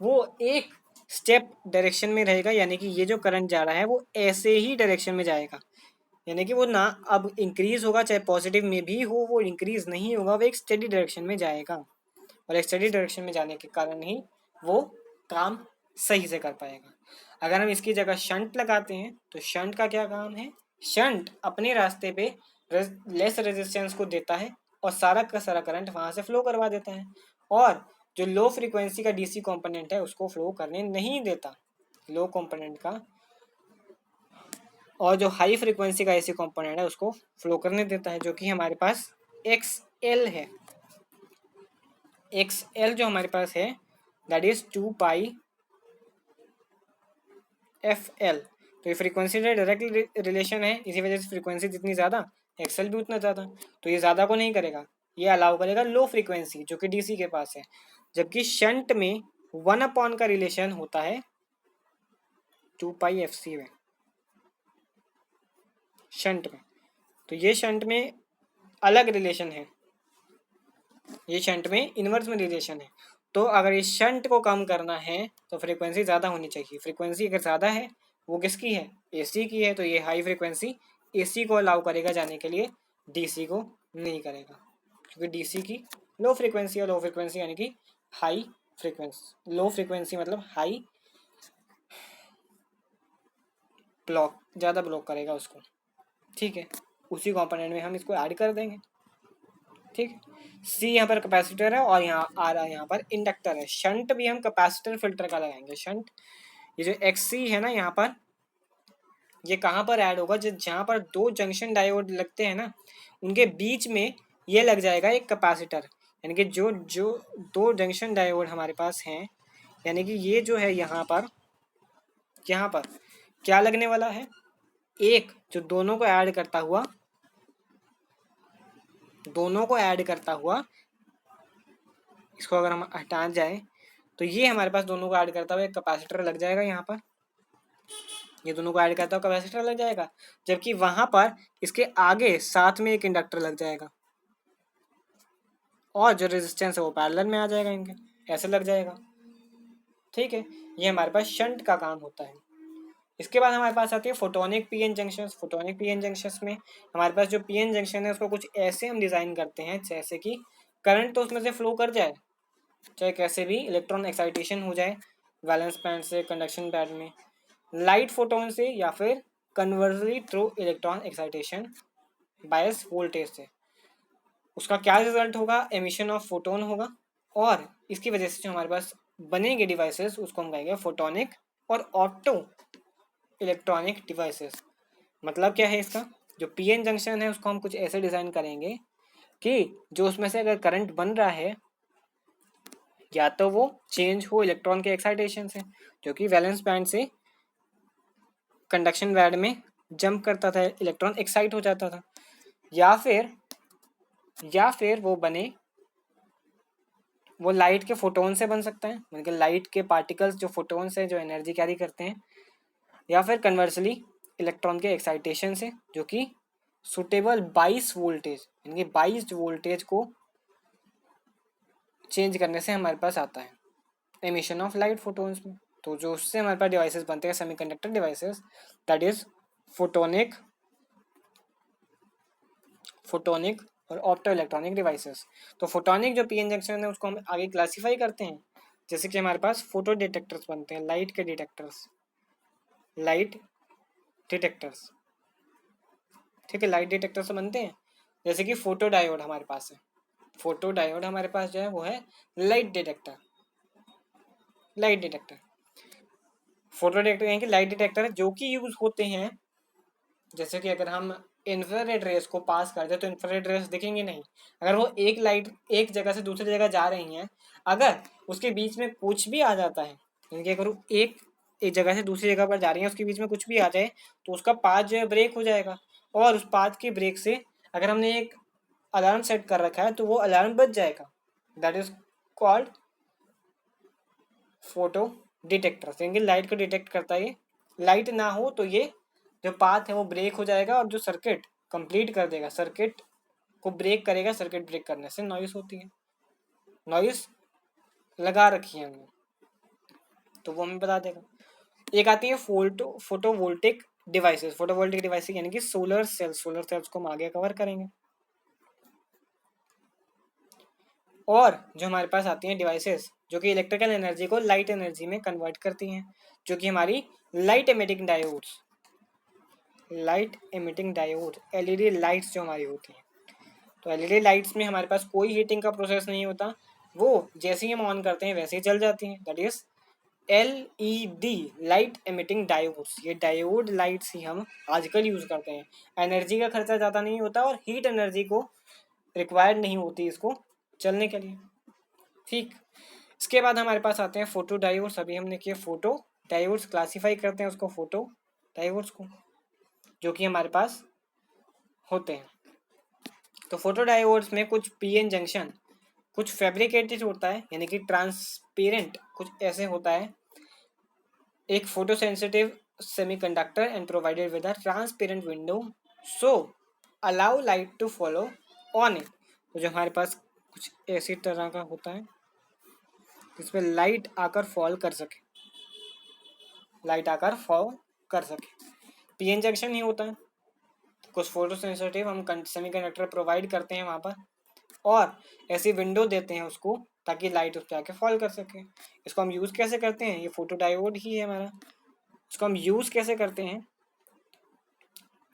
वो एक स्टेप डायरेक्शन में रहेगा, यानी कि ये जो करंट जा रहा है वो ऐसे ही डायरेक्शन में जाएगा, यानी कि वो ना अब इंक्रीज होगा, चाहे पॉजिटिव में भी हो वो इंक्रीज नहीं होगा, वो एक स्टडी डायरेक्शन में जाएगा और एक स्टडी डायरेक्शन में जाने के कारण ही वो काम सही से कर पाएगा। अगर हम इसकी जगह शंट लगाते हैं तो शंट का क्या काम है, शंट अपने रास्ते पे लेस रेजिस्टेंस को देता है और सारा का सारा करंट वहां से फ्लो करवा देता है, और जो लो फ्रीक्वेंसी का डीसी कंपोनेंट है उसको फ्लो करने नहीं देता, लो कंपोनेंट का, और जो हाई फ्रीक्वेंसी का एसी कंपोनेंट है उसको फ्लो करने देता है, जो कि हमारे पास एक्स एल है। एक्स एल जो हमारे पास है that is 2 pi F L. तो ये फ्रीक्वेंसी से डायरेक्ट रिलेशन है, इसी वजह से फ्रीक्वेंसी जितनी ज़्यादा एक्सएल भी उतना ज़्यादा, तो ये ज़्यादा को नहीं करेगा, ये अलाउ करेगा लो फ्रीक्वेंसी जो कि डीसी के पास है। जबकि शंट में 1 का रिलेशन होता है 2 पाई एफ सी में, शंट में, तो ये शंट में अलग रिलेशन है, ये शंट में इनवर्स में रिलेशन है। तो अगर इस शंट को कम करना है तो फ्रीक्वेंसी ज़्यादा होनी चाहिए, फ्रीक्वेंसी अगर ज़्यादा है वो किसकी है, एसी की है, तो ये हाई फ्रीक्वेंसी एसी को अलाउ करेगा जाने के लिए, डीसी को नहीं करेगा, क्योंकि डीसी की लो फ्रीक्वेंसी, और लो फ्रीक्वेंसी यानी कि हाई फ्रीक्वेंसी, लो फ्रीक्वेंसी मतलब हाई ब्लॉक, ज़्यादा ब्लॉक करेगा उसको। ठीक है, उसी कंपोनेंट में हम इसको ऐड कर देंगे। ठीक, सी यहाँ पर कैपेसिटर है और यहाँ आ रहा है यहाँ पर इंडक्टर है। शंट भी हम कैपेसिटर फिल्टर का लगाएंगे शंट। ये जो एक्स सी है ना यहाँ पर, ये कहाँ पर ऐड होगा, जहाँ पर दो जंक्शन डायोड लगते हैं ना उनके बीच में ये लग जाएगा एक कैपेसिटर, यानी कि जो जो दो जंक्शन डायोड हमारे पास हैं, यानी कि ये जो है यहाँ पर क्या लगने वाला है, एक जो दोनों को ऐड करता हुआ, इसको अगर हम हटा जाए तो ये हमारे पास दोनों को ऐड करता हुआ एक कैपेसिटर लग जाएगा, यहाँ पर ये दोनों को ऐड करता हुआ कैपेसिटर लग जाएगा, जबकि वहां पर इसके आगे साथ में एक इंडक्टर लग जाएगा और जो रेजिस्टेंस है वो पैरेलल में आ जाएगा, इनके ऐसे लग जाएगा। ठीक है, ये हमारे पास शंट का काम होता है। इसके बाद हमारे पास आती है photonic PN junction. Photonic PN junction में हमारे पास जो पीएन जंक्शन है उसको कुछ ऐसे हम डिजाइन करते हैं जैसे कि करंट तो उसमें से फ्लो कर जाए, चाहे कैसे भी इलेक्ट्रॉन एक्साइटेशन हो जाए, वैलेंस बैंड से कंडक्शन बैंड में, लाइट फोटोन से, या फिर conversely through electron excitation bias voltage से। उसका क्या रिजल्ट होगा, एमिशन ऑफ फोटोन होगा, और इसकी वजह से जो हमारे पास बनेंगे डिवाइसेस उसको हम कहेंगे फोटोनिक और ऑप्टो इलेक्ट्रॉनिक डिवाइसेस। मतलब क्या है इसका, जो पीएन जंक्शन है उसको हम कुछ ऐसे डिजाइन करेंगे कि जो उसमें से अगर करंट बन रहा है या तो वो चेंज हो इलेक्ट्रॉन के एक्साइटेशन से, जो कि वैलेंस बैंड से कंडक्शन बैंड में जंप करता था, इलेक्ट्रॉन एक्साइट हो जाता था, या फिर वो लाइट के फोटोन से बन सकता है, मतलब लाइट के पार्टिकल्स जो फोटोन्स है जो एनर्जी कैरी करते हैं, या फिर कन्वर्सली इलेक्ट्रॉन के एक्साइटेशन से, जो कि सुटेबल 22 वोल्टेज, यानी 22 वोल्टेज को चेंज करने से हमारे पास आता है एमिशन ऑफ लाइट फोटोन्स में। तो जो उससे हमारे पास डिवाइसेस बनते हैं semiconductor devices, that is photonic और ऑप्टो इलेक्ट्रॉनिक डिवाइसेस। तो फोटोनिक जो पीएन जंक्शन है उसको हम आगे क्लासीफाई करते हैं, जैसे कि हमारे पास फोटो डिटेक्टर्स बनते हैं, लाइट डिटेक्टर्स। ठीक है, लाइट डिटेक्टर्स बनते हैं, जैसे कि फोटो डायोड हमारे पास है, फोटो डायोड हमारे पास जो है वो है light detector. Light detector, photo detector यानी कि लाइट डिटेक्टर है, जो कि यूज होते हैं जैसे कि अगर हम इंफ्रारेड रेस को पास करते हैं तो इंफ्रारेड रेस दिखेंगे नहीं। अगर वो एक लाइट एक जगह से दूसरी जगह जा रही हैं, अगर उसके बीच में कुछ भी आ जाता है, यानी कि अगर वो एक जगह से दूसरी जगह पर जा रही है, उसके बीच में कुछ भी आ जाए तो उसका पाथ जो है ब्रेक हो जाएगा, और उस पाथ के ब्रेक से अगर हमने एक अलार्म सेट कर रखा है तो वो अलार्म बज जाएगा। That is called photo detector, यानी लाइट को डिटेक्ट करता है ये। लाइट ना हो तो ये जो पाथ है वो ब्रेक हो जाएगा और जो सर्किट कंप्लीट कर देगा, सर्किट को ब्रेक करेगा। सर्किट ब्रेक करने से नॉइस होती है, नॉइस लगा रखी है हमने तो वो हमें बता देगा। एक आती है फोटोवोल्टिक डिवाइसेस। फोटोवोल्टिक डिवाइसेस यानी कि सोलर सेल्स, सोलर सेल्स को हम आगे कवर करेंगे। और जो हमारे पास आती हैं डिवाइसेस जो कि इलेक्ट्रिकल एनर्जी को लाइट एनर्जी में कन्वर्ट करती हैं, जो कि हमारी light emitting diodes, light emitting diode, LED lights जो हमारी होती हैं। तो एलईडी लाइट्स में हमारे पास कोई हीटिंग का प्रोसेस नहीं होता, वो जैसे ही हम ऑन करते हैं वैसे ही जल जाती हैं। That is LED, light emitting diodes. ये डायोड लाइट्स ही हम आजकल यूज करते हैं। एनर्जी का खर्चा ज़्यादा नहीं होता और हीट एनर्जी को रिक्वायर्ड नहीं होती इसको चलने के लिए। ठीक, इसके बाद हमारे पास आते हैं फोटो डायोड्स। अभी हमने किया फोटो डायोड्स, क्लासीफाई करते हैं उसको फोटो डायोड्स को, जो कि हमारे पास होते हैं। तो फोटो डायोड्स में कुछ पीएन जंक्शन, कुछ फैब्रिकेटेड होता है यानी कि ट्रांसपेरेंट, कुछ ऐसे होता है। एक photo sensitive semiconductor and provided with a transparent window so allow light to follow on it. तो जो हमारे पास कुछ ऐसी तरह का होता है जिसमें लाइट आकर फॉल कर सके, लाइट आकर फॉल कर सके। पीएन जंक्शन ही होता है। कुछ फोटो सेंसिटिव हम सेमीकंडक्टर प्रोवाइड करते हैं वहाँ पर, और ऐसी विंडो देते हैं उसको ताकि लाइट उस पर आके फॉल कर सके। इसको हम यूज़ कैसे करते हैं, ये फोटो डायोड ही है हमारा। इसको हम यूज़ कैसे करते हैं,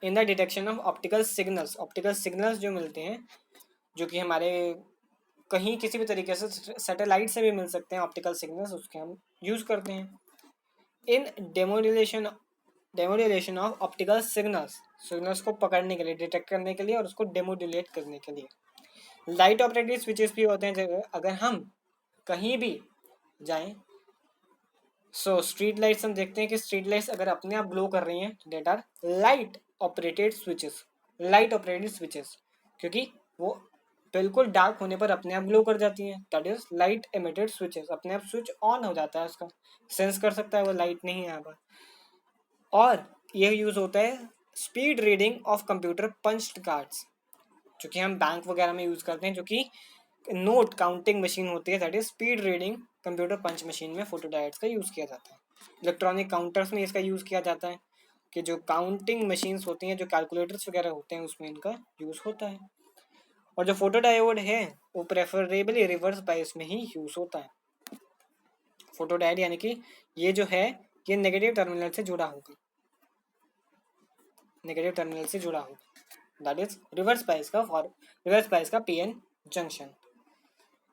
in the detection of optical signals. Optical signals जो मिलते हैं, जो कि हमारे कहीं किसी भी तरीके से सैटेलाइट से भी मिल सकते हैं ऑप्टिकल सिग्नल्स, उसके हम यूज़ करते हैं इन डेमोड्यूलेशन ऑफ ऑप्टिकल सिग्नल्स। सिग्नल्स को पकड़ने के लिए, डिटेक्ट करने के लिए और उसको डेमोड्यूलेट करने के लिए। लाइट ऑपरेटेड स्विचेस भी होते हैं। अगर हम कहीं भी जाएं, सो स्ट्रीट लाइट्स हम देखते हैं कि स्ट्रीट लाइट्स अगर अपने आप ग्लो कर रही हैं that are light operated switches. Light operated switches, क्योंकि वो बिल्कुल डार्क होने पर अपने आप ग्लो कर जाती हैं। That is light emitted switches. अपने आप स्विच ऑन हो जाता है, उसका सेंस कर सकता है वो लाइट नहीं है यहाँ पर। और यह यूज़ होता है speed reading of computer punched cards, जो कि हम बैंक वगैरह में यूज़ करते हैं, जो कि नोट काउंटिंग मशीन होती है। That is speed reading computer punch machine में फोटोडायोड्स का यूज़ किया जाता है। इलेक्ट्रॉनिक काउंटर्स में इसका यूज़ किया जाता है, कि जो काउंटिंग मशीन्स होती हैं, जो कैलकुलेटर्स वगैरह होते हैं, उसमें इनका यूज़ होता है। और जो फोटोडायोड है वो प्रेफरेबली रिवर्स बायस में ही यूज़ होता है। फोटोडायोड यानी कि ये जो है ये नेगेटिव टर्मिनल से जुड़ा होगा, नेगेटिव टर्मिनल से जुड़ा होगा। दैट इज रिवर्स बायस का पीएन जंक्शन।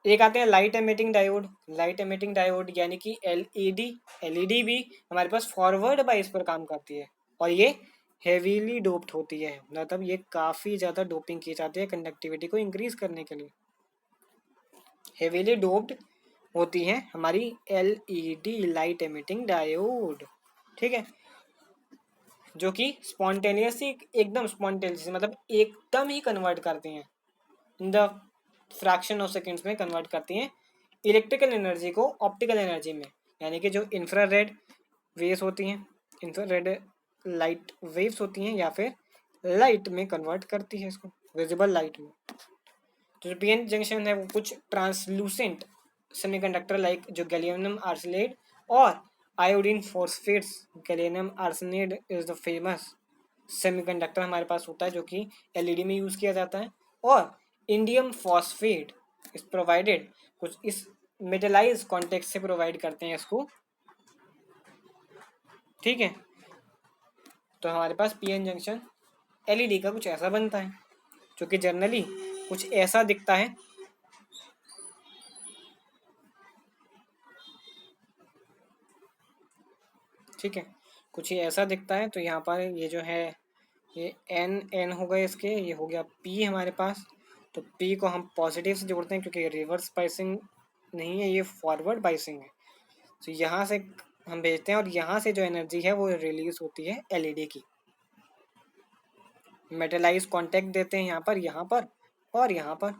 एक आते हैं light emitting diode. Light emitting diode यानी कि एलईडी। एलईडी भी हमारे पास फॉरवर्ड बायस पर काम करती है, और ये हेवीली डोप्ड होती है, मतलब ये काफ़ी ज़्यादा डोपिंग की जाती है कंडक्टिविटी को इंक्रीज करने के लिए। हेवीली डोप्ड होती है हमारी एलईडी, लाइट एमिटिंग डायोड। ठीक है, जो कि स्पॉन्टेनियसली, एकदम स्पॉन्टेनियसली, मतलब एकदम ही कन्वर्ट करती हैं, in the fraction of seconds में कन्वर्ट करती हैं इलेक्ट्रिकल एनर्जी को ऑप्टिकल एनर्जी में। यानी कि जो इंफ्रारेड वेव्स होती हैं, इंफ्रारेड लाइट वेव्स होती हैं, या फिर लाइट में कन्वर्ट करती है इसको, विजिबल लाइट में। तो जो पीएन जंक्शन है वो कुछ ट्रांसलूसेंट सेमीकंडक्टर लाइक जो गैलियम आर्सेनाइड और iodine phosphates. Gallium arsenide is the famous semiconductor हमारे पास होता है, जो कि एलईडी में यूज़ किया जाता है। और इंडियम फॉस्फेट इज प्रोवाइडेड, कुछ इस मेटलाइज कॉन्टेक्स्ट से प्रोवाइड करते हैं इसको। ठीक है, तो हमारे पास पीएन जंक्शन एलईडी का कुछ ऐसा बनता है। जो कि जनरली कुछ ऐसा दिखता है। ठीक है, कुछ ही ऐसा दिखता है। तो यहाँ पर ये जो है ये एन एन हो गए इसके, ये हो गया पी हमारे पास। तो पी को हम पॉजिटिव से जोड़ते हैं क्योंकि रिवर्स बाइसिंग नहीं है, ये फॉरवर्ड बाइसिंग है। तो यहाँ से हम भेजते हैं और यहाँ से जो एनर्जी है वो रिलीज होती है एलईडी की। मेटलाइज कांटेक्ट देते हैं यहाँ पर और यहाँ पर,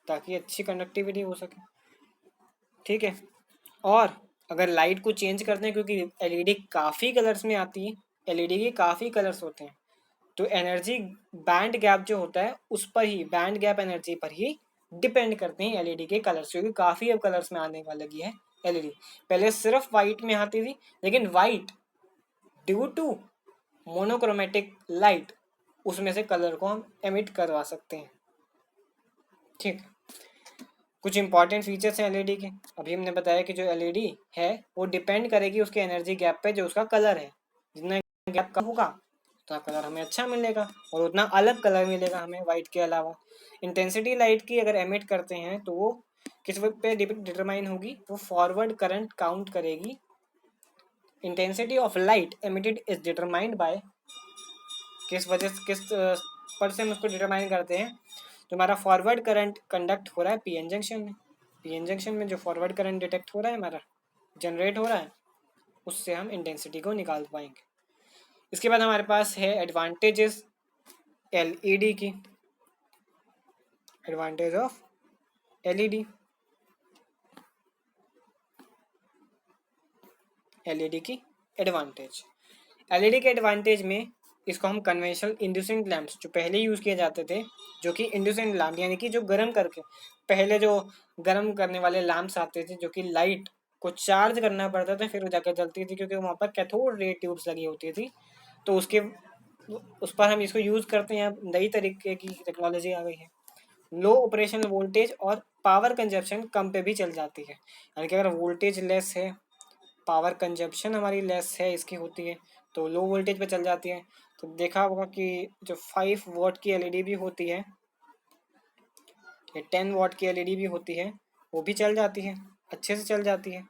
ताकि अच्छी कंडक्टिविटी हो सके। ठीक है, और अगर लाइट को चेंज करते हैं, क्योंकि एलईडी काफ़ी कलर्स में आती है, एलईडी के काफ़ी कलर्स होते हैं, तो एनर्जी बैंड गैप जो होता है उस पर ही, बैंड गैप एनर्जी पर ही डिपेंड करते हैं एलईडी के कलर्स, क्योंकि काफ़ी अब कलर्स में आने वाली लगी है एलईडी। पहले सिर्फ वाइट में आती थी, लेकिन white due to monochromatic light उसमें से कलर को हम एमिट करवा सकते हैं। ठीक, कुछ इंपॉर्टेंट फीचर्स हैं एलईडी के। अभी हमने बताया कि जो एलईडी है वो डिपेंड करेगी उसके एनर्जी गैप पे, जो उसका कलर है। जितना गैप कम होगा उतना कलर हमें अच्छा मिलेगा और उतना अलग कलर मिलेगा हमें वाइट के अलावा। इंटेंसिटी लाइट की अगर एमिट करते हैं तो वो किस पे डिटरमाइन होगी, वो फॉरवर्ड करंट काउंट करेगी। Intensity of light emitted is determined by, किस वजह से, किस पर से हम उसको डिटरमाइन करते हैं, तो हमारा फॉरवर्ड करंट कंडक्ट हो रहा है पीएन जंक्शन में। पीएन जंक्शन में जो फॉरवर्ड करंट डिटेक्ट हो रहा है हमारा, जनरेट हो रहा है, उससे हम इंटेंसिटी को निकाल पाएंगे। इसके बाद हमारे पास है एडवांटेजेस एलईडी की। एडवांटेज ऑफ एलईडी, एलईडी की एडवांटेज, एलईडी के एडवांटेज में इसको हम कन्वेंशनल इंड्यूसेंट लैंप्स जो पहले यूज़ किए जाते थे, जो कि इंड्यूसेंट लैंप यानी कि जो गर्म करके, पहले जो गर्म करने वाले लैंप्स आते थे जो कि लाइट को चार्ज करना पड़ता था फिर वो जाकर जलती थी, क्योंकि वहाँ पर कैथोड रे ट्यूब्स लगी होती थी, तो उसके उस पर हम इसको यूज़ करते हैं। नई तरीके की टेक्नोलॉजी आ गई है, लो ऑपरेशनल वोल्टेज और पावर कंजप्शन कम पे भी चल जाती है। यानी कि अगर वोल्टेज लेस है, पावर कंजप्शन हमारी लेस है इसकी होती है, तो लो वोल्टेज पे चल जाती है। तो देखा होगा कि जो 5 वॉट की एलईडी भी होती है या 10 वॉट की एलईडी भी होती है, वो भी चल जाती है, अच्छे से चल जाती है।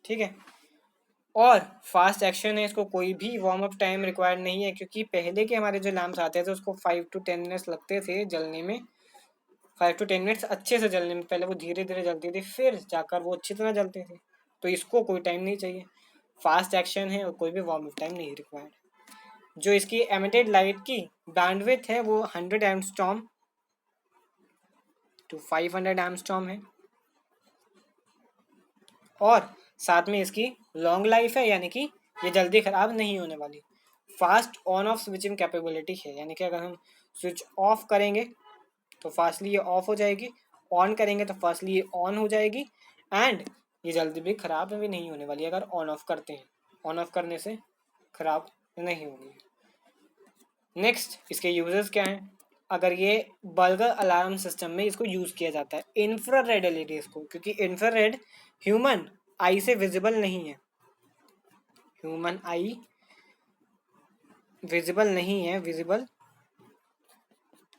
ठीक है, और फास्ट एक्शन है, इसको कोई भी वार्म अप टाइम रिक्वायर्ड नहीं है, क्योंकि पहले के हमारे जो लैम्प्स आते थे उसको 5 to 10 मिनट्स लगते थे जलने में। 5 to 10 मिनट्स अच्छे से जलने में, पहले वो धीरे धीरे जलती थी फिर जाकर वो अच्छी तरह जलते थे। तो इसको कोई टाइम नहीं चाहिए, फास्ट एक्शन है और कोई भी वार्म अप टाइम नहीं रिक्वायर्ड। जो इसकी एमिटेड लाइट की बैंडविड्थ है वो 100 एम्स्टॉर्म टू 500 एम्स्टॉर्म है, और साथ में इसकी लॉन्ग लाइफ है, यानी कि ये जल्दी ख़राब नहीं होने वाली। Fast on off switching capability है, यानी कि अगर हम स्विच ऑफ करेंगे तो फास्टली ये ऑफ हो जाएगी, ऑन करेंगे तो फास्टली ये ऑन हो जाएगी, एंड ये जल्दी भी ख़राब भी नहीं होने वाली अगर ऑन ऑफ करते हैं। ऑन ऑफ करने से ख़राब नहीं होगी। नेक्स्ट, इसके यूजेस क्या हैं। अगर ये बर्गर अलार्म सिस्टम में इसको यूज़ किया जाता है, इंफ्रारेड एलईडी को, क्योंकि इंफ्रारेड ह्यूमन आई से विजिबल नहीं है, ह्यूमन आई विजिबल नहीं है, विजिबल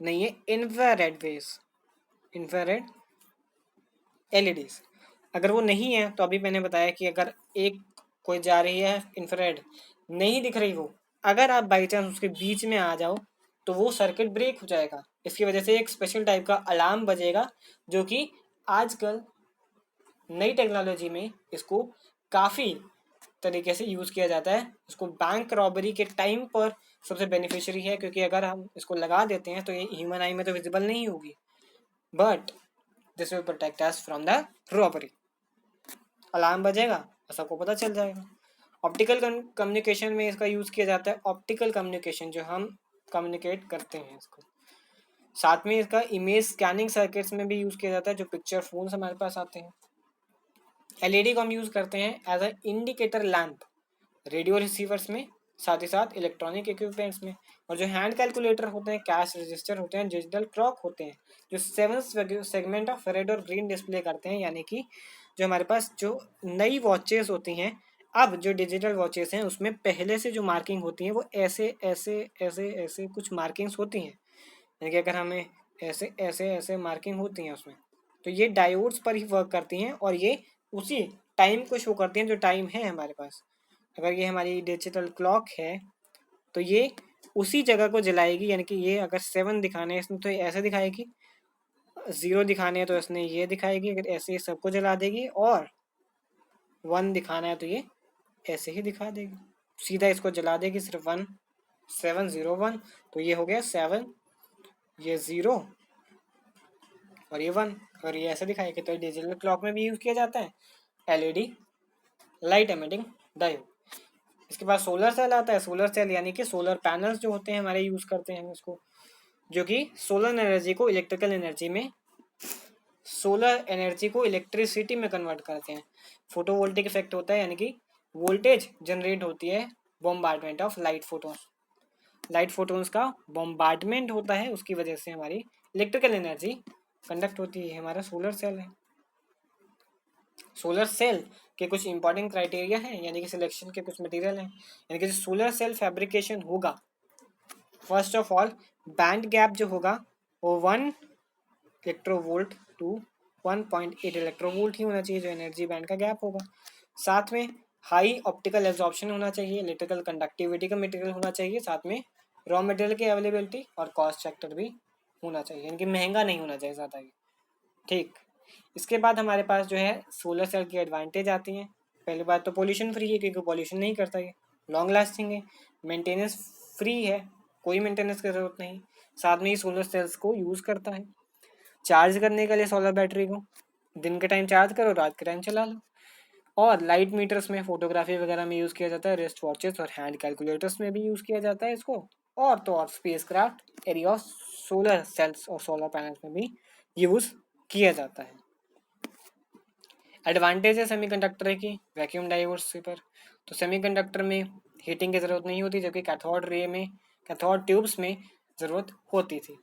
नहीं है इंफ्रारेड वेव्स, इंफ्रारेड एलईडीज। अगर वो नहीं है तो अभी मैंने बताया कि अगर एक कोई जा रही है इंफ्रारेड नहीं दिख रही, वो अगर आप बाई चांस उसके बीच में आ जाओ तो वो सर्किट ब्रेक हो जाएगा। इसकी वजह से एक स्पेशल टाइप का अलार्म बजेगा, जो कि आजकल नई टेक्नोलॉजी में इसको काफ़ी तरीके से यूज़ किया जाता है। इसको बैंक रॉबरी के टाइम पर सबसे बेनिफिशियरी है, क्योंकि अगर हम इसको लगा देते हैं तो ये ह्यूमन आई में तो विजिबल नहीं होगी, but this will protect us from the robbery. Alarm बजेगा और सबको पता चल जाएगा। ऑप्टिकल कम्युनिकेशन में इसका यूज़ किया जाता है, ऑप्टिकल कम्युनिकेशन जो हम कम्युनिकेट करते हैं इसको। साथ में इसका इमेज स्कैनिंग सर्किट्स में भी यूज़ किया जाता है, जो पिक्चर फोन्स हमारे पास आते हैं। एलईडी को हम यूज़ करते हैं as a indicator lamp radio receivers में, साथ ही साथ इलेक्ट्रॉनिक इक्विपमेंट्स में। और जो हैंड कैलकुलेटर होते हैं, कैश रजिस्टर होते हैं, डिजिटल क्लॉक होते हैं, जो 7 सेगमेंट ऑफ रेड और ग्रीन डिस्प्ले करते हैं, यानी कि जो हमारे पास जो नई वॉचेस होती हैं अब जो डिजिटल वॉचेस हैं उसमें पहले से जो मार्किंग होती हैं वो ऐसे ऐसे ऐसे ऐसे कुछ मार्किंग्स होती हैं, यानी कि अगर हमें ऐसे ऐसे ऐसे मार्किंग होती हैं उसमें, तो ये डायोड्स पर ही वर्क करती हैं और ये उसी टाइम को शो करती हैं जो टाइम है हमारे पास। अगर ये हमारी डिजिटल क्लॉक है तो ये उसी जगह को जलाएगी, यानी कि ये अगर 7 दिखाने हैं इसमें तो ये ऐसे दिखाएगी, 0 दिखाने हैं तो इसने ये दिखाएगी, अगर ऐसे सबको जला देगी, और 1 दिखाना है तो ये ऐसे ही दिखा देगी, सीधा इसको जला देगी सिर्फ 1, 701। तो ये हो गया 7, ये 0 और ये 1, और ये ऐसे दिखाएगी। तो डिजिटल क्लॉक में भी यूज़ किया जाता है एलईडी लाइट एमिटिंग डायोड। इसके बाद सोलर सेल आता है। सोलर सेल यानी कि सोलर पैनल्स जो होते हैं हमारे, यूज़ करते हैं इसको, जो कि सोलर एनर्जी को इलेक्ट्रिकल एनर्जी में, सोलर एनर्जी को इलेक्ट्रिसिटी में कन्वर्ट करते हैं। फोटोवोल्टिक इफेक्ट होता है, यानी कि वोल्टेज जनरेट होती है bombardment of light photons, light photons का बॉम्बार्डमेंट होता है, उसकी वजह से हमारी इलेक्ट्रिकल एनर्जी कंडक्ट होती है। हमारा सोलर सेल है। सोलर सेल के कुछ इंपॉर्टेंट क्राइटेरिया हैं, यानी कि सिलेक्शन के कुछ मटेरियल हैं, यानी कि जो सोलर सेल फैब्रिकेशन होगा, first of all band gap जो होगा वो 1 इलेक्ट्रोवोल्ट टू 1.8 इलेक्ट्रोवोल्ट ही होना चाहिए, जो एनर्जी बैंड का गैप होगा। साथ में हाई ऑप्टिकल एब्जॉर्प्शन होना चाहिए, इलेक्ट्रिकल कंडक्टिविटी का मटेरियल होना चाहिए, साथ में रॉ मटेरियल की अवेलेबिलिटी और कॉस्ट फैक्टर भी होना चाहिए, यानी कि महंगा नहीं होना चाहिए ज़्यादा ही। ठीक, इसके बाद हमारे पास जो है सोलर सेल की एडवांटेज आती हैं। पहली बात तो पोल्यूशन फ्री है, क्योंकि पोल्यूशन नहीं करता है, लॉन्ग लास्टिंग है, मेंटेनेंस फ्री है, कोई मेंटेनेंस की ज़रूरत नहीं, साथ में ही सोलर सेल्स को यूज़ करता है चार्ज करने के लिए सोलर बैटरी को, दिन के टाइम चार्ज करो, रात के टाइम चला लो। और लाइट मीटर्स में, फोटोग्राफी वगैरह में यूज़ किया जाता है, रिस्ट वॉचेस और हैंड कैलकुलेटर्स में भी यूज़ किया जाता है इसको, और तो और space craft area solar cells और सोलर पैनल्स में भी यूज़ किया जाता है। एडवांटेज है सेमीकंडक्टर की वैक्यूम डायोड्स पर, तो सेमीकंडक्टर में हीटिंग की ज़रूरत नहीं होती, जबकि कैथोड रे में, कैथोड ट्यूब्स में ज़रूरत होती थी।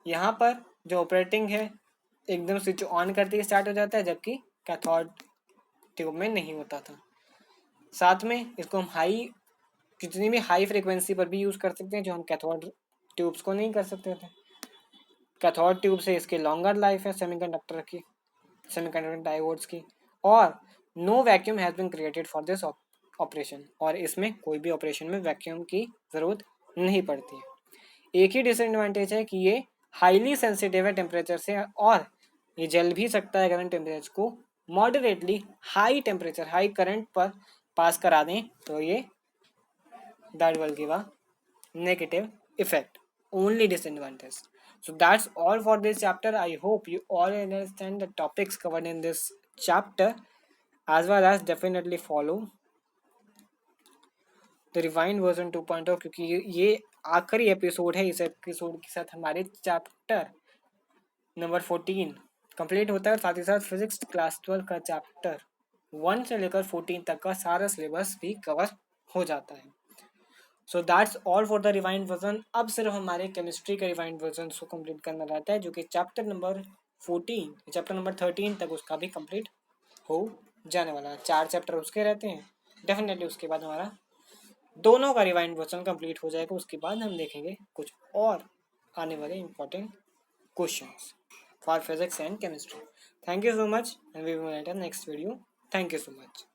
यहाँ पर जो ऑपरेटिंग है एकदम स्विच ऑन करते ही स्टार्ट हो जाता है, जबकि कैथोड ट्यूब में नहीं होता था। साथ में इसको हम कितनी भी हाई फ्रिक्वेंसी पर भी यूज़ कर सकते हैं, जो हम कैथोड ट्यूब्स को नहीं कर सकते थे। कैथोड ट्यूब से इसकी लॉन्गर लाइफ है सेमीकंडक्टर की, सेमीकंडक्टर डायोड्स की, और no vacuum has been created for this operation, और इसमें कोई भी ऑपरेशन में वैक्यूम की ज़रूरत नहीं पड़ती है। एक ही डिसएडवांटेज है कि ये हाईली सेंसिटिव है टेम्परेचर से, और ये जल भी सकता है अगर टेम्परेचर को moderately high temperature, high current पर पास करा दें, तो ये that will give a negative effect, only disadvantage. So that's all for this chapter. I hope you all understand the topics covered in this chapter, as well as definitely follow the refined version 2.0, क्योंकि ये आखिरी episode है। इस episode के साथ हमारे chapter number 14 complete होता है, और साथ ही साथ फिजिक्स क्लास 12 का चैप्टर 1 से लेकर 14 तक का सारा सिलेबस भी कवर हो जाता है। So that's all for the rewind version. अब सिर्फ हमारे केमिस्ट्री का रिवाइंड वर्जन को कंप्लीट करना रहता है, जो कि चैप्टर नंबर 13 तक उसका भी कंप्लीट हो जाने वाला है। 4 चैप्टर उसके रहते हैं, डेफिनेटली उसके बाद हमारा दोनों का रिवाइंड वर्जन कंप्लीट हो जाएगा। उसके बाद हम देखेंगे कुछ और आने वाले important questions for physics and chemistry. Thank you so much, and we will met in next video. Thank you so much.